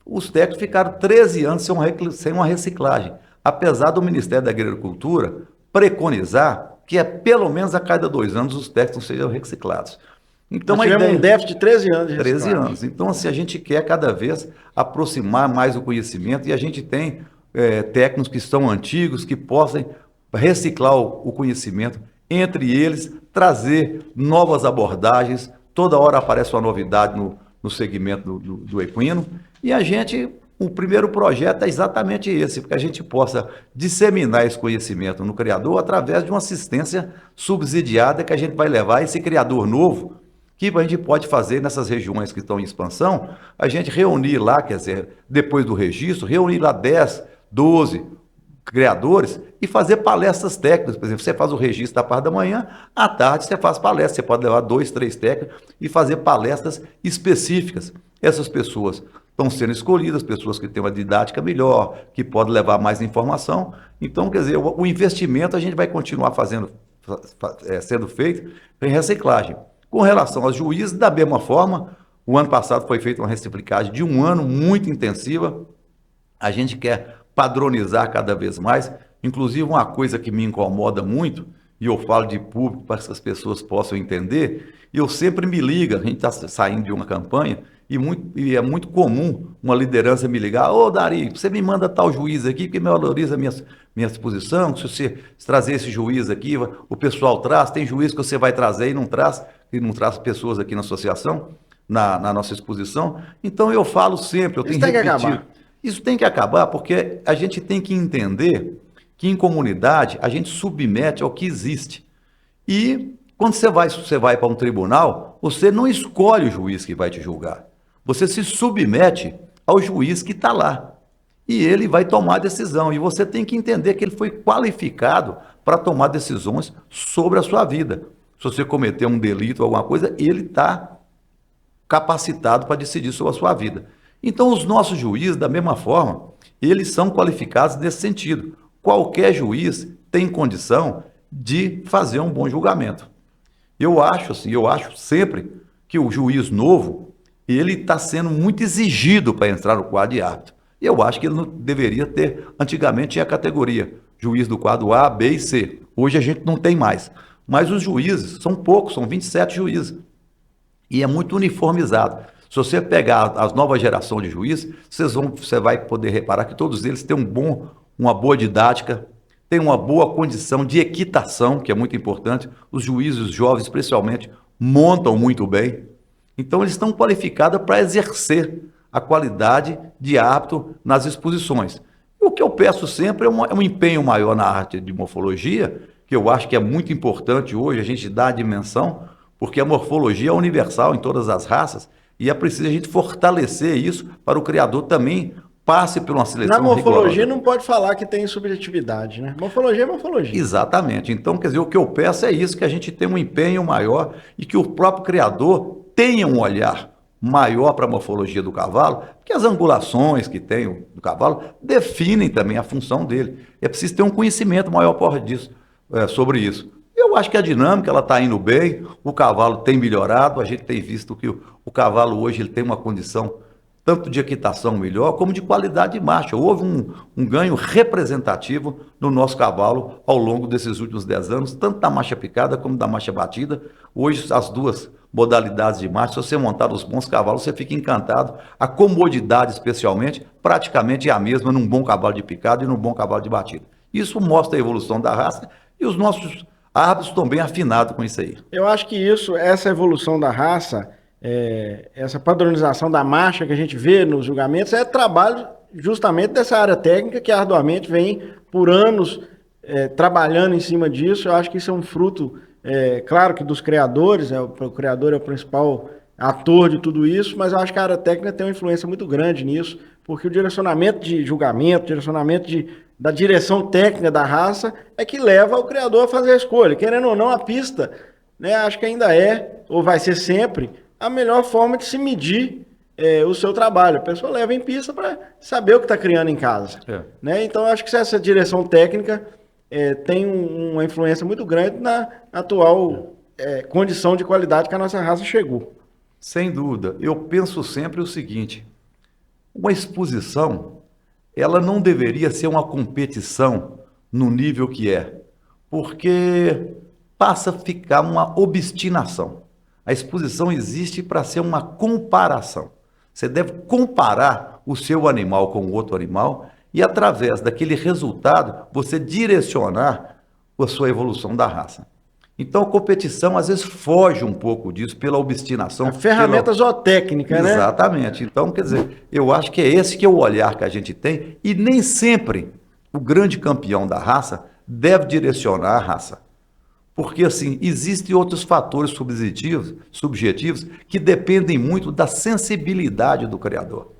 os técnicos ficaram 13 anos sem uma reciclagem, apesar do Ministério da Agricultura preconizar que pelo menos a cada 2 anos os técnicos sejam reciclados. Então, nós tivemos um déficit de 13 anos de reciclagem. 13 anos. Então, assim, a gente quer cada vez aproximar mais o conhecimento e a gente tem técnicos que são antigos, que possam reciclar o conhecimento, entre eles, trazer novas abordagens. Toda hora aparece uma novidade no segmento do equino. E o primeiro projeto é exatamente esse, para que a gente possa disseminar esse conhecimento no criador através de uma assistência subsidiada que a gente vai levar esse criador novo, que a gente pode fazer nessas regiões que estão em expansão, a gente reunir lá, quer dizer, depois do registro, reunir lá 10, 12 criadores e fazer palestras técnicas. Por exemplo, você faz o registro da parte da manhã, à tarde você faz palestra, você pode levar 2, 3 técnicos e fazer palestras específicas. Essas pessoas estão sendo escolhidas, pessoas que têm uma didática melhor, que podem levar mais informação. Então, quer dizer, o investimento a gente vai continuar sendo feito em reciclagem. Com relação aos juízes, da mesma forma, o ano passado foi feita uma reciclagem de 1 ano muito intensiva. A gente quer padronizar cada vez mais. Inclusive, uma coisa que me incomoda muito, e eu falo de público para que as pessoas possam entender, eu sempre me ligo, a gente está saindo de uma campanha, e é muito comum uma liderança me ligar: ô Dari, você me manda tal juiz aqui, porque me valoriza a minha exposição, se você trazer esse juiz aqui, o pessoal traz, tem juiz que você vai trazer e não traz pessoas aqui na associação. na nossa exposição. Então eu falo sempre, eu Isso tenho tem que repetido. acabar. Isso tem que acabar porque a gente tem que entender que em comunidade a gente submete ao que existe. E quando você vai para um tribunal, você não escolhe o juiz que vai te julgar. Você se submete ao juiz que está lá. E ele vai tomar a decisão. E você tem que entender que ele foi qualificado para tomar decisões sobre a sua vida. Se você cometer um delito, alguma coisa, ele está capacitado para decidir sobre a sua vida. Então, os nossos juízes, da mesma forma, eles são qualificados nesse sentido. Qualquer juiz tem condição de fazer um bom julgamento. Eu acho sempre que o juiz novo, ele está sendo muito exigido para entrar no quadro de árbitro. Eu acho que ele não deveria ter, antigamente tinha a categoria, juiz do quadro A, B e C. Hoje a gente não tem mais. Mas os juízes são poucos, são 27 juízes. E é muito uniformizado. Se você pegar as novas gerações de juízes, você vai poder reparar que todos eles têm uma boa didática, têm uma boa condição de equitação, que é muito importante. Os juízes jovens, especialmente, montam muito bem. Então, eles estão qualificados para exercer a qualidade de árbitro nas exposições. O que eu peço sempre é um empenho maior na arte de morfologia, que eu acho que é muito importante hoje a gente dar a dimensão, porque a morfologia é universal em todas as raças e é preciso a gente fortalecer isso para o criador também passe por uma seleção Na morfologia rigorosa. não pode falar que tem subjetividade, né? Morfologia é morfologia. Exatamente. Então, quer dizer, o que eu peço é isso, que a gente tenha um empenho maior e que o próprio criador tenha um olhar maior para a morfologia do cavalo, porque as angulações que tem do cavalo definem também a função dele. É preciso ter um conhecimento maior sobre isso. Eu acho que a dinâmica ela está indo bem, o cavalo tem melhorado, a gente tem visto que o cavalo hoje ele tem uma condição tanto de equitação melhor, como de qualidade de marcha. Houve um ganho representativo no nosso cavalo ao longo desses últimos 10 anos, tanto da marcha picada como da marcha batida. Hoje, as duas modalidades de marcha, se você montar os bons cavalos, você fica encantado. A comodidade, especialmente, praticamente é a mesma num bom cavalo de picada e num bom cavalo de batida. Isso mostra a evolução da raça e os nossos árbitros estão bem afinados com isso aí. Eu acho que essa evolução da raça, essa padronização da marcha que a gente vê nos julgamentos, é trabalho justamente dessa área técnica que arduamente vem por anos trabalhando em cima disso. Eu acho que isso é um fruto, claro que dos criadores, o criador é o principal ator de tudo isso, mas eu acho que a área técnica tem uma influência muito grande nisso, porque o direcionamento de julgamento, da direção técnica da raça é que leva o criador a fazer a escolha. Querendo ou não, a pista, né, acho que ainda ou vai ser sempre, a melhor forma de se medir o seu trabalho. A pessoa leva em pista para saber o que está criando em casa. Né? Então, acho que essa direção técnica tem uma influência muito grande na atual condição de qualidade que a nossa raça chegou. Sem dúvida. Eu penso sempre o seguinte, uma exposição, ela não deveria ser uma competição no nível que é, porque passa a ficar uma obstinação. A exposição existe para ser uma comparação. Você deve comparar o seu animal com o outro animal e, através daquele resultado, você direcionar a sua evolução da raça. Então, a competição, às vezes, foge um pouco disso pela obstinação. A ferramenta zootécnica, né? Exatamente. Então, quer dizer, eu acho que é esse que é o olhar que a gente tem e nem sempre o grande campeão da raça deve direcionar a raça. Porque, assim, existem outros fatores subjetivos que dependem muito da sensibilidade do criador.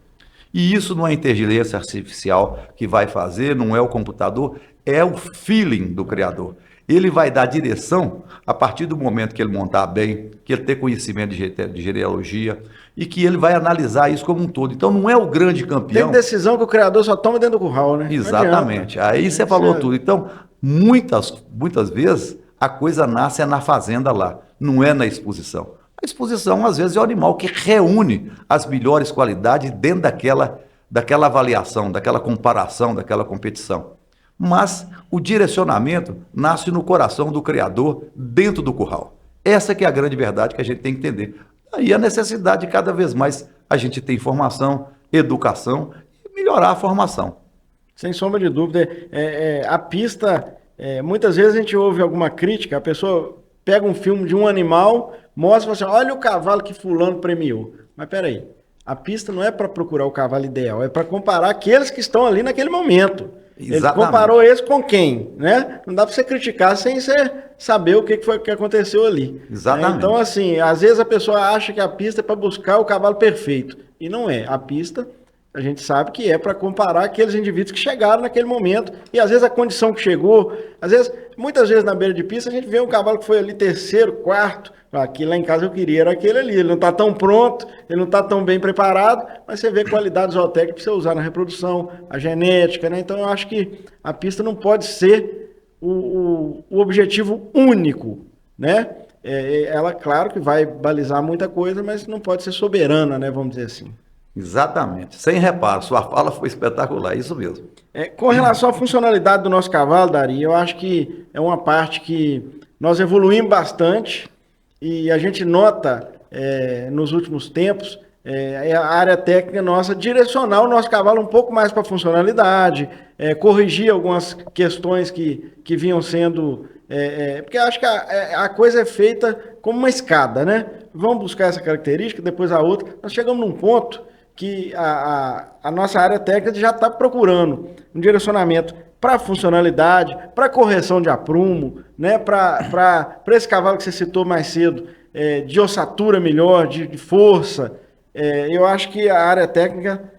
E isso não é a inteligência artificial que vai fazer, não é o computador, é o feeling do criador. Ele vai dar direção a partir do momento que ele montar bem, que ele ter conhecimento de genealogia e que ele vai analisar isso como um todo. Então não é o grande campeão. Tem decisão que o criador só toma dentro do curral, né? Exatamente. Aí você falou tudo. Então, muitas vezes a coisa nasce na fazenda lá, não é na exposição. A exposição, às vezes, é o animal que reúne as melhores qualidades dentro daquela avaliação, daquela comparação, daquela competição. Mas o direcionamento nasce no coração do criador dentro do curral. Essa que é a grande verdade que a gente tem que entender. Aí a necessidade de cada vez mais a gente ter informação, educação e melhorar a formação. Sem sombra de dúvida. A pista, muitas vezes a gente ouve alguma crítica, a pessoa pega um filme de um animal, mostra e fala assim, olha o cavalo que fulano premiou. Mas peraí, a pista não é para procurar o cavalo ideal, é para comparar aqueles que estão ali naquele momento. Ele Exatamente. comparou esse com quem, né? Não dá para você criticar sem você saber o que foi que aconteceu ali. Exatamente. Então, assim, às vezes a pessoa acha que a pista é para buscar o cavalo perfeito. E não é. A pista, a gente sabe que é para comparar aqueles indivíduos que chegaram naquele momento. E às vezes a condição que chegou, às vezes, muitas vezes na beira de pista, a gente vê um cavalo que foi ali terceiro, quarto. Aqui lá em casa eu queria era aquele ali. Ele não está tão pronto, ele não está tão bem preparado, mas você vê qualidade zootécnica para você usar na reprodução, a genética, né? Então eu acho que a pista não pode ser o objetivo único, né? Ela, claro que vai balizar muita coisa, mas não pode ser soberana, né? Vamos dizer assim. Exatamente. Sem reparo, sua fala foi espetacular, isso mesmo. Com relação à funcionalidade do nosso cavalo, Dari, eu acho que é uma parte que nós evoluímos bastante. E a gente nota nos últimos tempos a área técnica nossa direcionar o nosso cavalo um pouco mais para a funcionalidade, corrigir algumas questões que vinham sendo. Porque eu acho que a coisa é feita como uma escada, né? Vamos buscar essa característica, depois a outra. Nós chegamos num ponto que a nossa área técnica já está procurando um direcionamento para funcionalidade, para correção de aprumo, né? Para esse cavalo que você citou mais cedo, de ossatura melhor, de força. Eu acho que a área técnica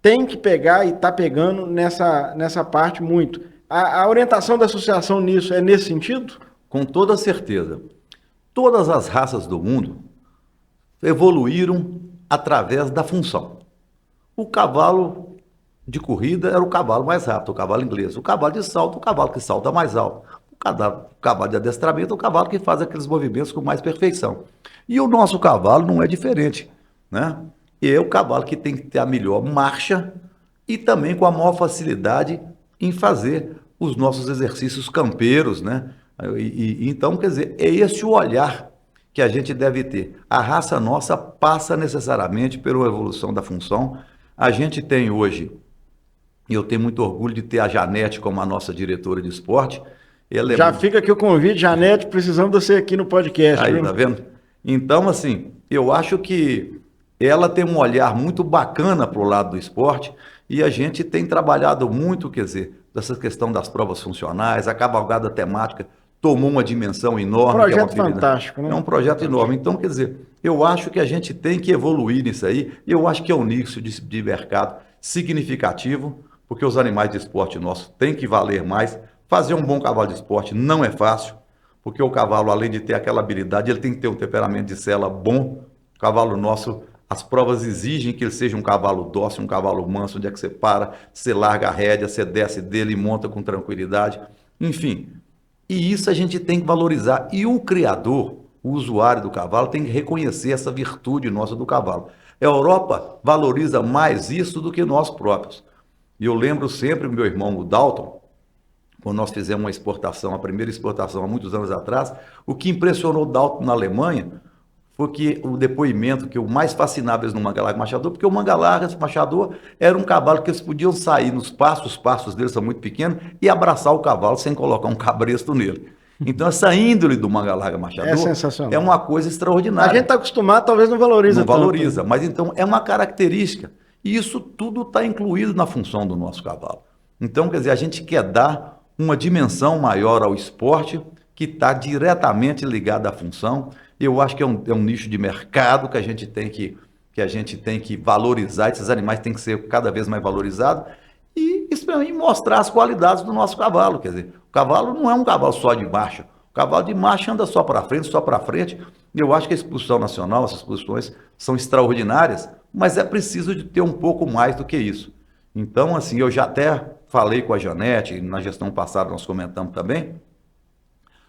tem que pegar e está pegando nessa parte muito. A orientação da associação nisso é nesse sentido? Com toda certeza. Todas as raças do mundo evoluíram através da função. O cavalo de corrida era o cavalo mais rápido, o cavalo inglês. O cavalo de salto, o cavalo que salta mais alto. O cavalo de adestramento, o cavalo que faz aqueles movimentos com mais perfeição. E o nosso cavalo não é diferente, né? E é o cavalo que tem que ter a melhor marcha e também com a maior facilidade em fazer os nossos exercícios campeiros, né? Então, quer dizer, é esse o olhar que a gente deve ter. A raça nossa passa necessariamente pela evolução da função. A gente tem hoje, e eu tenho muito orgulho de ter a Janete como a nossa diretora de esporte. Ela Já fica aqui o convite, Janete, precisamos de você aqui no podcast. Aí, viu? tá vendo? Então, assim, eu acho que ela tem um olhar muito bacana para o lado do esporte e a gente tem trabalhado muito, quer dizer, dessa questão das provas funcionais, a cavalgada temática tomou uma dimensão enorme. Projeto fantástico, né? É um projeto enorme. Então, quer dizer, eu acho que a gente tem que evoluir nisso aí, e eu acho que é um nicho de mercado significativo, porque os animais de esporte nossos têm que valer mais. Fazer um bom cavalo de esporte não é fácil, porque o cavalo, além de ter aquela habilidade, ele tem que ter um temperamento de sela bom. O cavalo nosso, as provas exigem que ele seja um cavalo dócil, um cavalo manso, onde é que você para, você larga a rédea, você desce dele e monta com tranquilidade. Enfim, e isso a gente tem que valorizar. E o criador, o usuário do cavalo, tem que reconhecer essa virtude nossa do cavalo. A Europa valoriza mais isso do que nós próprios. E eu lembro sempre, meu irmão, o Dalton, quando nós fizemos uma exportação, a primeira exportação há muitos anos atrás, o que impressionou o Dalton na Alemanha foi que o depoimento que o mais fascinava eles no Mangalarga Machador, porque o Mangalarga Machador era um cavalo que eles podiam sair nos pastos, os pastos deles são muito pequenos, e abraçar o cavalo sem colocar um cabresto nele. Então essa índole do Mangalarga Machador é sensacional. É uma coisa extraordinária. A gente está acostumado, talvez não valoriza não tanto. valoriza, mas então é uma característica. E isso tudo está incluído na função do nosso cavalo. Então, quer dizer, a gente quer dar uma dimensão maior ao esporte que está diretamente ligado à função. Eu acho que é um nicho de mercado que a gente tem que valorizar. Esses animais têm que ser cada vez mais valorizados e mostrar as qualidades do nosso cavalo. Quer dizer, o cavalo não é um cavalo só de marcha. O cavalo de marcha anda só para frente, só para frente. Eu acho que a exposição nacional, essas exposições são extraordinárias, mas é preciso de ter um pouco mais do que isso. Então, assim, eu já até falei com a Janete, na gestão passada nós comentamos também,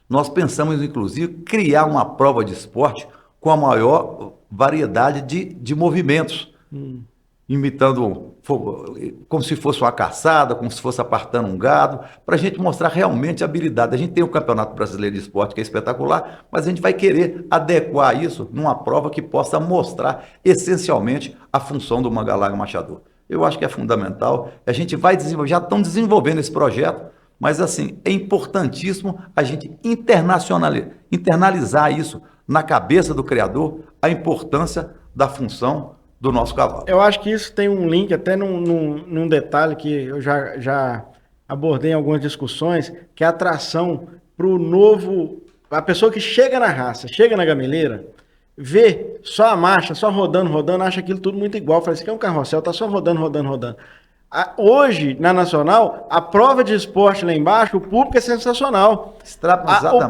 nós pensamos, inclusive, criar uma prova de esporte com a maior variedade de movimentos, imitando, como se fosse uma caçada, como se fosse apartando um gado, para a gente mostrar realmente a habilidade. A gente tem o Campeonato Brasileiro de Esporte, que é espetacular, mas a gente vai querer adequar isso numa prova que possa mostrar essencialmente a função do Mangalarga Machador. Eu acho que é fundamental. A gente vai desenvolver, já estão desenvolvendo esse projeto, Mas, assim, é importantíssimo a gente internalizar isso na cabeça do criador, a importância da função do nosso cavalo. Eu acho que isso tem um link até num detalhe que eu já abordei em algumas discussões, que é a atração para o novo... A pessoa que chega na raça, chega na gameleira, vê só a marcha, só rodando, acha aquilo tudo muito igual. Fala, isso aqui é um carrossel, tá só rodando. Hoje, na Nacional, a prova de esporte lá embaixo, o público é sensacional.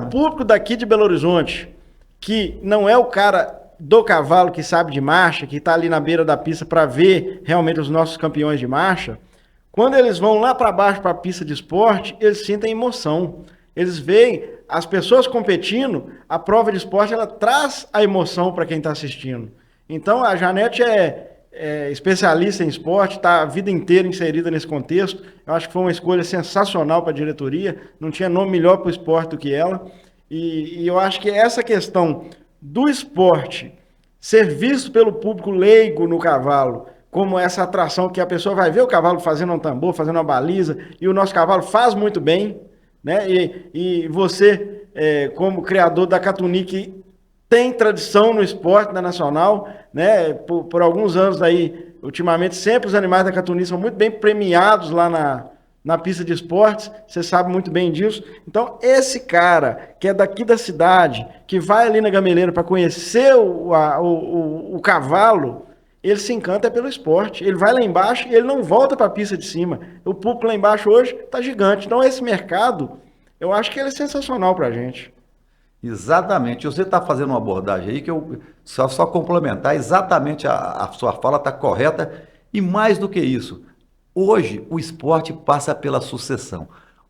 O público daqui de Belo Horizonte, que não é o cara do cavalo que sabe de marcha, que está ali na beira da pista para ver realmente os nossos campeões de marcha, quando eles vão lá para baixo para a pista de esporte, eles sentem emoção. Eles veem as pessoas competindo, a prova de esporte ela traz a emoção para quem está assistindo. Então a Janete é especialista em esporte, está a vida inteira inserida nesse contexto. Eu acho que foi uma escolha sensacional para a diretoria, não tinha nome melhor para o esporte do que ela. E eu acho que essa questão do esporte ser visto pelo público leigo no cavalo, como essa atração que a pessoa vai ver o cavalo fazendo um tambor, fazendo uma baliza, e o nosso cavalo faz muito bem, né? E você, como criador da Catuni, que tem tradição no esporte da Nacional, né? Por alguns anos aí, ultimamente, sempre os animais da Catuni são muito bem premiados lá na pista de esportes, você sabe muito bem disso. Então, esse cara que é daqui da cidade, que vai ali na gameleira para conhecer o cavalo, ele se encanta pelo esporte. Ele vai lá embaixo e ele não volta para a pista de cima. O público lá embaixo hoje está gigante. Então, esse mercado, eu acho que ele é sensacional para a gente. Exatamente. Você está fazendo uma abordagem aí que eu só complementar. Exatamente a sua fala está correta. E mais do que isso, hoje o esporte passa pela sucessão.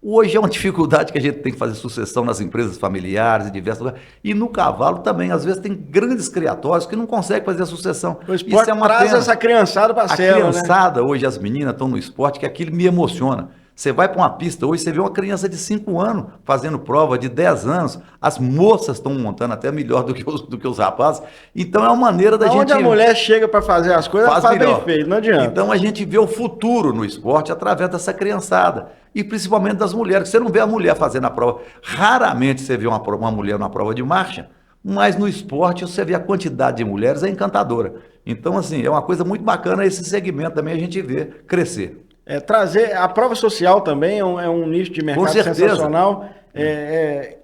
Hoje é uma dificuldade que a gente tem que fazer sucessão nas empresas familiares, em diversos lugares. E no cavalo também, às vezes, tem grandes criatórios que não conseguem fazer a sucessão. O esporte isso é uma traz pena. Essa criançada para a cela, criançada, né? Hoje as meninas estão no esporte, que aquilo me emociona. Você vai para uma pista hoje, você vê uma criança de 5 anos fazendo prova, de 10 anos. As moças estão montando até melhor do que os rapazes. Então é uma maneira da gente... Onde a mulher chega para fazer as coisas, ela faz bem feito, não adianta. Então a gente vê o futuro no esporte através dessa criançada. E principalmente das mulheres. Você não vê a mulher fazendo a prova. Raramente você vê uma mulher na prova de marcha, mas no esporte você vê a quantidade de mulheres é encantadora. Então, assim, é uma coisa muito bacana esse segmento também a gente vê crescer. Trazer a prova social também é um nicho de mercado sensacional.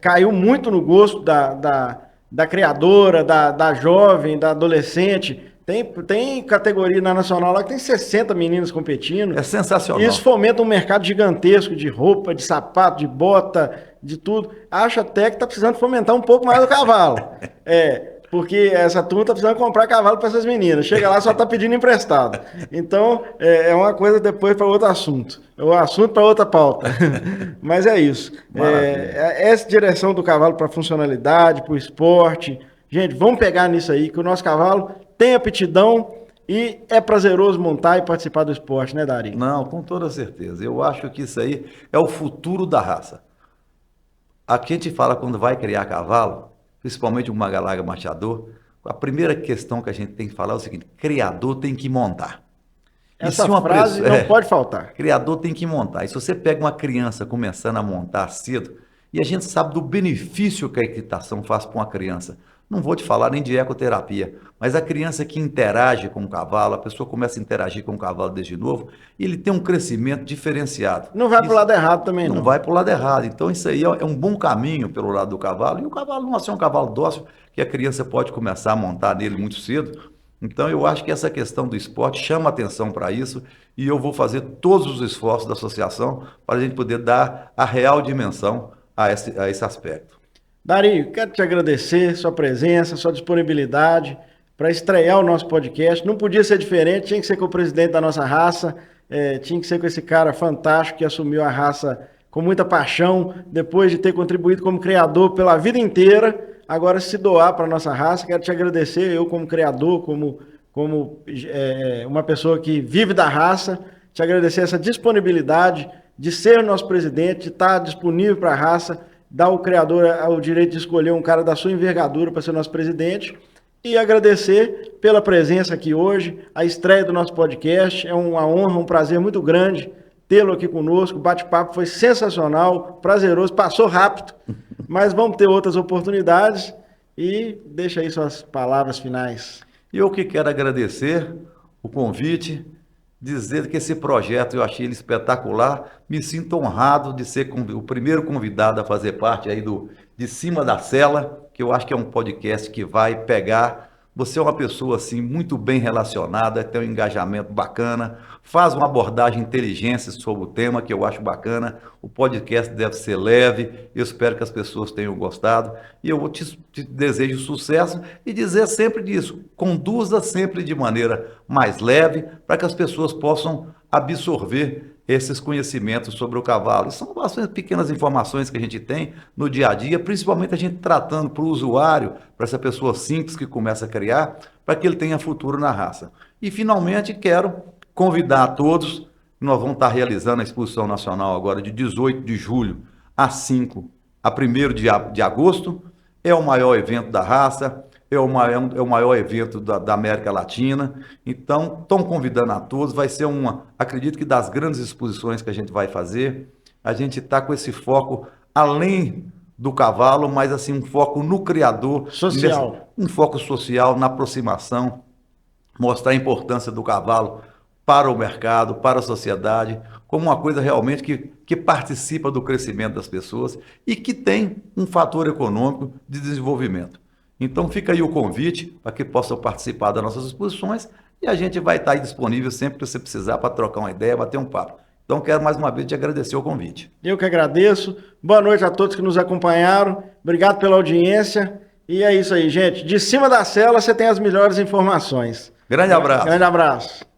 Caiu muito no gosto da criadora, da jovem, da adolescente. Tem categoria na Nacional lá que tem 60 meninas competindo. É sensacional. Isso fomenta um mercado gigantesco de roupa, de sapato, de bota, de tudo. Acho até que está precisando fomentar um pouco mais o cavalo. Porque essa turma está precisando comprar cavalo para essas meninas. Chega lá, só está pedindo emprestado. Então, é uma coisa depois para outro assunto. É um assunto para outra pauta. Mas é isso. Essa direção do cavalo para funcionalidade, para o esporte. Gente, vamos pegar nisso aí, que o nosso cavalo tem aptidão e é prazeroso montar e participar do esporte, né, Dari? Não, com toda certeza. Eu acho que isso aí é o futuro da raça. Aqui a gente fala quando vai criar cavalo, principalmente um Magalaga machador, a primeira questão que a gente tem que falar é o seguinte: criador tem que montar. Essa frase não pode faltar. Criador tem que montar. E se você pega uma criança começando a montar cedo, e a gente sabe do benefício que a equitação faz para uma criança, não vou te falar nem de ecoterapia, mas a criança que interage com o cavalo, a pessoa começa a interagir com o cavalo desde novo, e ele tem um crescimento diferenciado. Não vai para o lado errado também, não. Não vai para o lado errado. Então isso aí é um bom caminho pelo lado do cavalo, e o cavalo não é um cavalo dócil, que a criança pode começar a montar nele muito cedo. Então eu acho que essa questão do esporte chama atenção para isso, e eu vou fazer todos os esforços da associação para a gente poder dar a real dimensão a esse aspecto. Dari, quero te agradecer sua presença, sua disponibilidade para estrear o nosso podcast. Não podia ser diferente, tinha que ser com o presidente da nossa raça, tinha que ser com esse cara fantástico que assumiu a raça com muita paixão, depois de ter contribuído como criador pela vida inteira, agora se doar para a nossa raça. Quero te agradecer, eu como criador, como uma pessoa que vive da raça, te agradecer essa disponibilidade de ser o nosso presidente, de estar disponível para a raça, dar ao criador o direito de escolher um cara da sua envergadura para ser nosso presidente, e agradecer pela presença aqui hoje, a estreia do nosso podcast. É uma honra, um prazer muito grande tê-lo aqui conosco. O bate-papo foi sensacional, prazeroso, passou rápido, mas vamos ter outras oportunidades e deixa aí suas palavras finais. E eu que quero agradecer o convite, dizer que esse projeto eu achei ele espetacular, me sinto honrado de ser o primeiro convidado a fazer parte aí de Cima da Cela, que eu acho que é um podcast que vai pegar. Você é uma pessoa assim muito bem relacionada, tem um engajamento bacana, faz uma abordagem inteligente sobre o tema que eu acho bacana. O podcast deve ser leve, eu espero que as pessoas tenham gostado e eu te desejo sucesso e dizer sempre disso, conduza sempre de maneira mais leve para que as pessoas possam absorver esses conhecimentos sobre o cavalo. São bastante pequenas informações que a gente tem no dia a dia, principalmente a gente tratando para o usuário, para essa pessoa simples que começa a criar, para que ele tenha futuro na raça. E finalmente quero convidar a todos, nós vamos estar realizando a exposição nacional agora de 18 de julho a 1º de agosto, é o maior evento da raça, é o maior evento da América Latina, então estão convidando a todos, vai ser acredito que das grandes exposições que a gente vai fazer, a gente está com esse foco além do cavalo, mas assim um foco no criador, social, um foco social, na aproximação, mostrar a importância do cavalo para o mercado, para a sociedade, como uma coisa realmente que participa do crescimento das pessoas e que tem um fator econômico de desenvolvimento. Então fica aí o convite para que possam participar das nossas exposições e a gente vai estar aí disponível sempre que você precisar para trocar uma ideia, bater um papo. Então quero mais uma vez te agradecer o convite. Eu que agradeço. Boa noite a todos que nos acompanharam. Obrigado pela audiência. E é isso aí, gente. De Cima da Cela você tem as melhores informações. Grande abraço. Grande abraço.